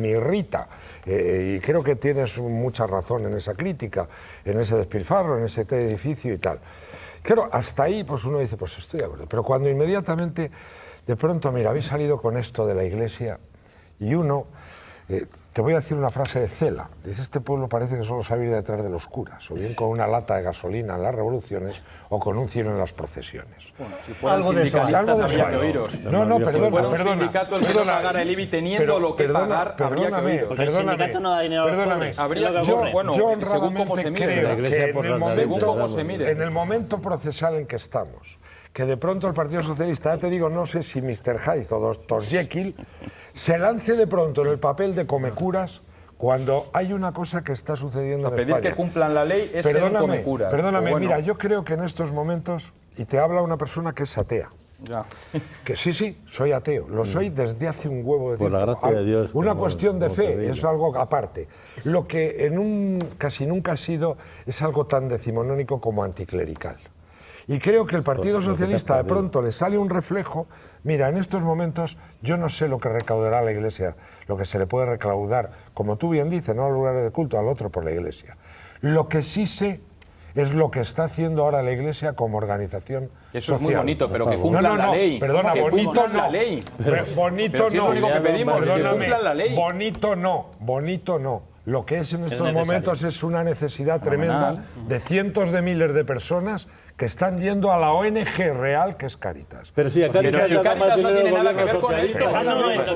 irrita y creo que tienes mucha razón en esa crítica, en ese despilfarro, en ese edificio y tal. Claro, hasta ahí pues uno dice, pues estoy de acuerdo. Pero cuando inmediatamente... De pronto, mira, habéis salido con esto de la Iglesia y uno, te voy a decir una frase de Cela, dice, este pueblo parece que solo sabe ir detrás de los curas, o bien con una lata de gasolina en las revoluciones o con un cielo en las procesiones. Bueno, si fueran sindicalistas habría que oíros. No, perdona. Si fuera un sindicato el que no pagara el IBI teniendo lo que pagar, habría que oíros. Porque el sindicato no da dinero a los pobres. Yo según cómo se mire, en el momento procesal en que estamos, que de pronto el Partido Socialista, ya te digo, no sé si Mr. Hyde o Dr. Jekyll, se lance de pronto en el papel de comecuras cuando hay una cosa que está sucediendo en España. Pedir que cumplan la ley es ser un comecuras. Perdóname, mira, yo creo que en estos momentos, y te habla una persona que es atea, que sí, soy ateo, lo soy desde hace un huevo de tiempo. Por la gracia de Dios. Una cuestión de fe, es algo aparte. Lo que casi nunca ha sido es algo tan decimonónico como anticlerical. Y creo que el Partido Socialista de pronto le sale un reflejo. Mira, en estos momentos yo no sé lo que recaudará la Iglesia, lo que se le puede recaudar, como tú bien dices, no al lugar de culto, al otro por la Iglesia. Lo que sí sé es lo que está haciendo ahora la Iglesia como organización Eso social. Es muy bonito, pero que cumplan la ley. Perdona, bonito no. La ley. Bonito pero si no. es lo único que pedimos, que cumplan la ley. Bonito no. lo que es en estos momentos es una necesidad tremenda de cientos de miles de personas que están yendo a la ONG real que es Caritas. Pero si a Caritas no tiene nada que ver con esto. Dejadme un momento,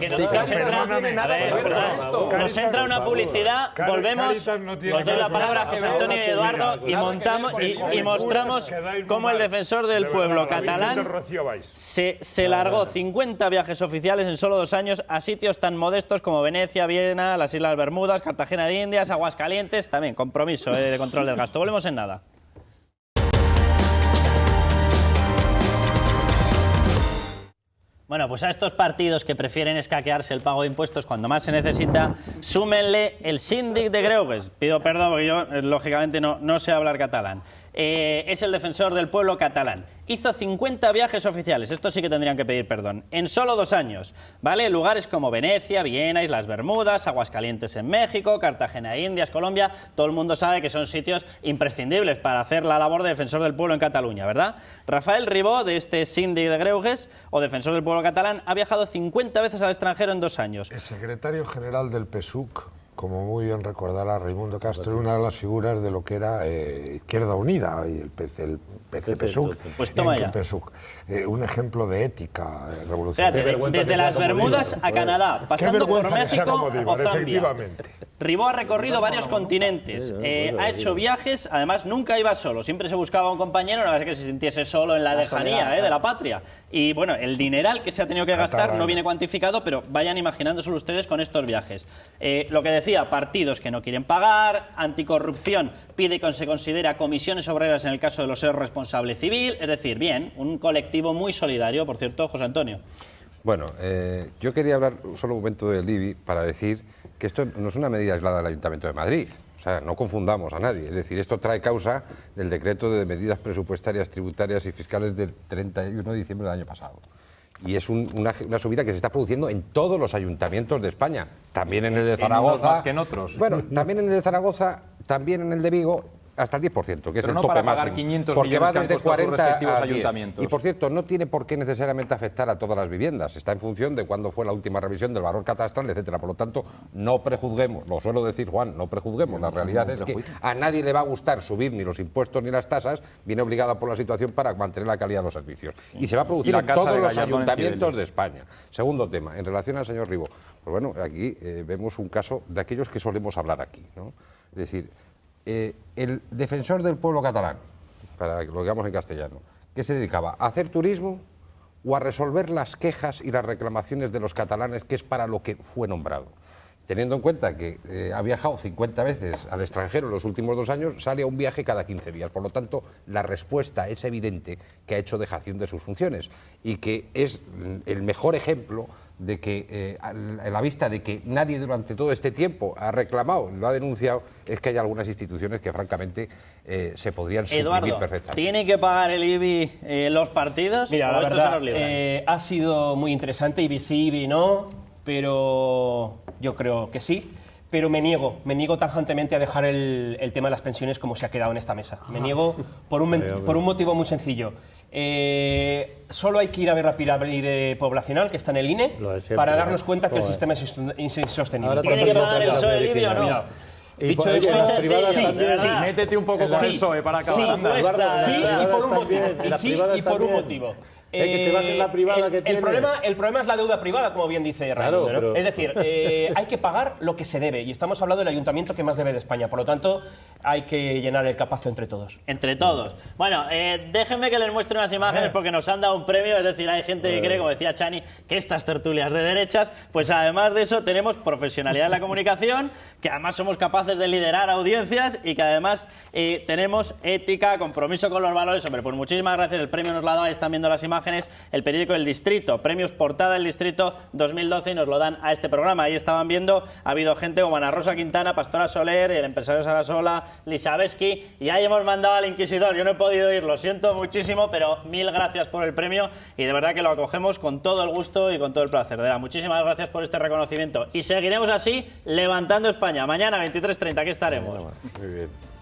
que nos entra una publicidad, volvemos, os doy la palabra a José Antonio y Eduardo y mostramos cómo el defensor del pueblo catalán se largó 50 viajes oficiales en solo 2 años a sitios tan modestos como Venecia, Viena, las Islas Bermudas, Cartagena de Indias, Aguascalientes, también compromiso de control del gasto. Volvemos en nada. Bueno, pues a estos partidos que prefieren escaquearse el pago de impuestos cuando más se necesita, súmenle el síndic de Greuges. Pido perdón porque yo, lógicamente, no sé hablar catalán. Es el defensor del pueblo catalán. Hizo 50 viajes oficiales, estos sí que tendrían que pedir perdón, en solo 2 años, ¿vale? Lugares como Venecia, Viena, Islas Bermudas, Aguascalientes en México, Cartagena de Indias, Colombia. Todo el mundo sabe que son sitios imprescindibles para hacer la labor de defensor del pueblo en Cataluña, ¿verdad? Rafael Ribó, de este síndic de Greuges, o defensor del pueblo catalán, ha viajado 50 veces al extranjero en 2 años. El secretario general del PSUC, como muy bien recordará Raimundo Castro, una de las figuras de lo que era Izquierda Unida y el PC-PSUC. Pues toma ya. Un ejemplo de ética revolucionaria. Fíjate, desde las Bermudas a Canadá, pasando por México o Zambia. Ribó ha recorrido varios continentes, ha hecho viajes, además nunca iba solo, siempre se buscaba un compañero, no es que se sintiese solo en la lejanía de la patria. Y bueno, el dineral que se ha tenido que gastar no viene cuantificado, pero vayan imaginándoselo ustedes con estos viajes. Lo que decía, partidos que no quieren pagar, anticorrupción pide que se considera comisiones obreras en el caso de los seres responsable civil, es decir, bien, un colectivo muy solidario, por cierto, José Antonio. Bueno, yo quería hablar solo un momento del IBI para decir que esto no es una medida aislada del Ayuntamiento de Madrid. O sea, no confundamos a nadie. Es decir, esto trae causa del decreto de medidas presupuestarias, tributarias y fiscales del 31 de diciembre del año pasado. Y es una subida que se está produciendo en todos los ayuntamientos de España. También en el de Zaragoza. En unos más que en otros. Bueno, también en el de Zaragoza, también en el de Vigo, hasta el 10%, que es el tope máximo. Pagar 500 porque va desde 40 a ayuntamientos. Y por cierto, no tiene por qué necesariamente afectar a todas las viviendas. Está en función de cuándo fue la última revisión del valor catastral, etcétera. Por lo tanto, no prejuzguemos, lo suelo decir Juan, no prejuzguemos. La realidad es que a nadie le va a gustar subir ni los impuestos ni las tasas, viene obligada por la situación para mantener la calidad de los servicios. Y se va a producir en todos los ayuntamientos de España. Segundo tema, en relación al señor Ribó. Pues bueno, aquí vemos un caso de aquellos que solemos hablar aquí, ¿no? Es decir, el defensor del pueblo catalán, para que lo digamos en castellano, ¿qué se dedicaba? ¿A hacer turismo o a resolver las quejas y las reclamaciones de los catalanes, que es para lo que fue nombrado? Teniendo en cuenta que ha viajado 50 veces al extranjero en los últimos 2 años, sale a un viaje cada 15 días. Por lo tanto, la respuesta es evidente que ha hecho dejación de sus funciones y que es el mejor ejemplo de que, a la vista de que nadie durante todo este tiempo ha reclamado, lo ha denunciado, es que hay algunas instituciones que francamente se podrían suprimir perfectamente. ¿Tienen que pagar el IBI los partidos? Mira, la verdad, ha sido muy interesante, IBI sí, IBI no, pero yo creo que sí. Pero me niego tajantemente a dejar el tema de las pensiones como se ha quedado en esta mesa. Me niego por un motivo muy sencillo. Solo hay que ir a ver la pirámide poblacional que está en el INE para darnos cuenta que el sistema es insostenible. ¿Tiene que pagar el PSOE el IBI o no? Dicho esto, sí, métete un poco con el PSOE para acabar. Sí, y por un motivo. Y sí, y por un motivo. Que te bajen la privada que tiene. El problema es la deuda privada, como bien dice Raimundo, ¿no? Pero... Es decir, hay que pagar lo que se debe, y estamos hablando del ayuntamiento que más debe de España. Por lo tanto, hay que llenar el capazo entre todos. Entre todos. Bueno, déjenme que les muestre unas imágenes porque nos han dado un premio. Es decir, hay gente que cree, como decía Chani, que estas tertulias de derechas, pues además de eso tenemos profesionalidad en la comunicación, que además somos capaces de liderar audiencias y que además tenemos ética, compromiso con los valores. Hombre, pues muchísimas gracias. El premio nos lo ha dado, están viendo las imágenes, el periódico El Distrito, premios Portada del Distrito 2012, y nos lo dan a este programa. Ahí estaban viendo, ha habido gente como Ana Rosa Quintana, Pastora Soler, el empresario Sarasola, Lisabeski, y ahí hemos mandado al inquisidor. Yo no he podido ir, lo siento muchísimo, pero mil gracias por el premio y de verdad que lo acogemos con todo el gusto y con todo el placer. De verdad, muchísimas gracias por este reconocimiento y seguiremos así levantando España. Mañana 23:30, aquí estaremos. Muy bien.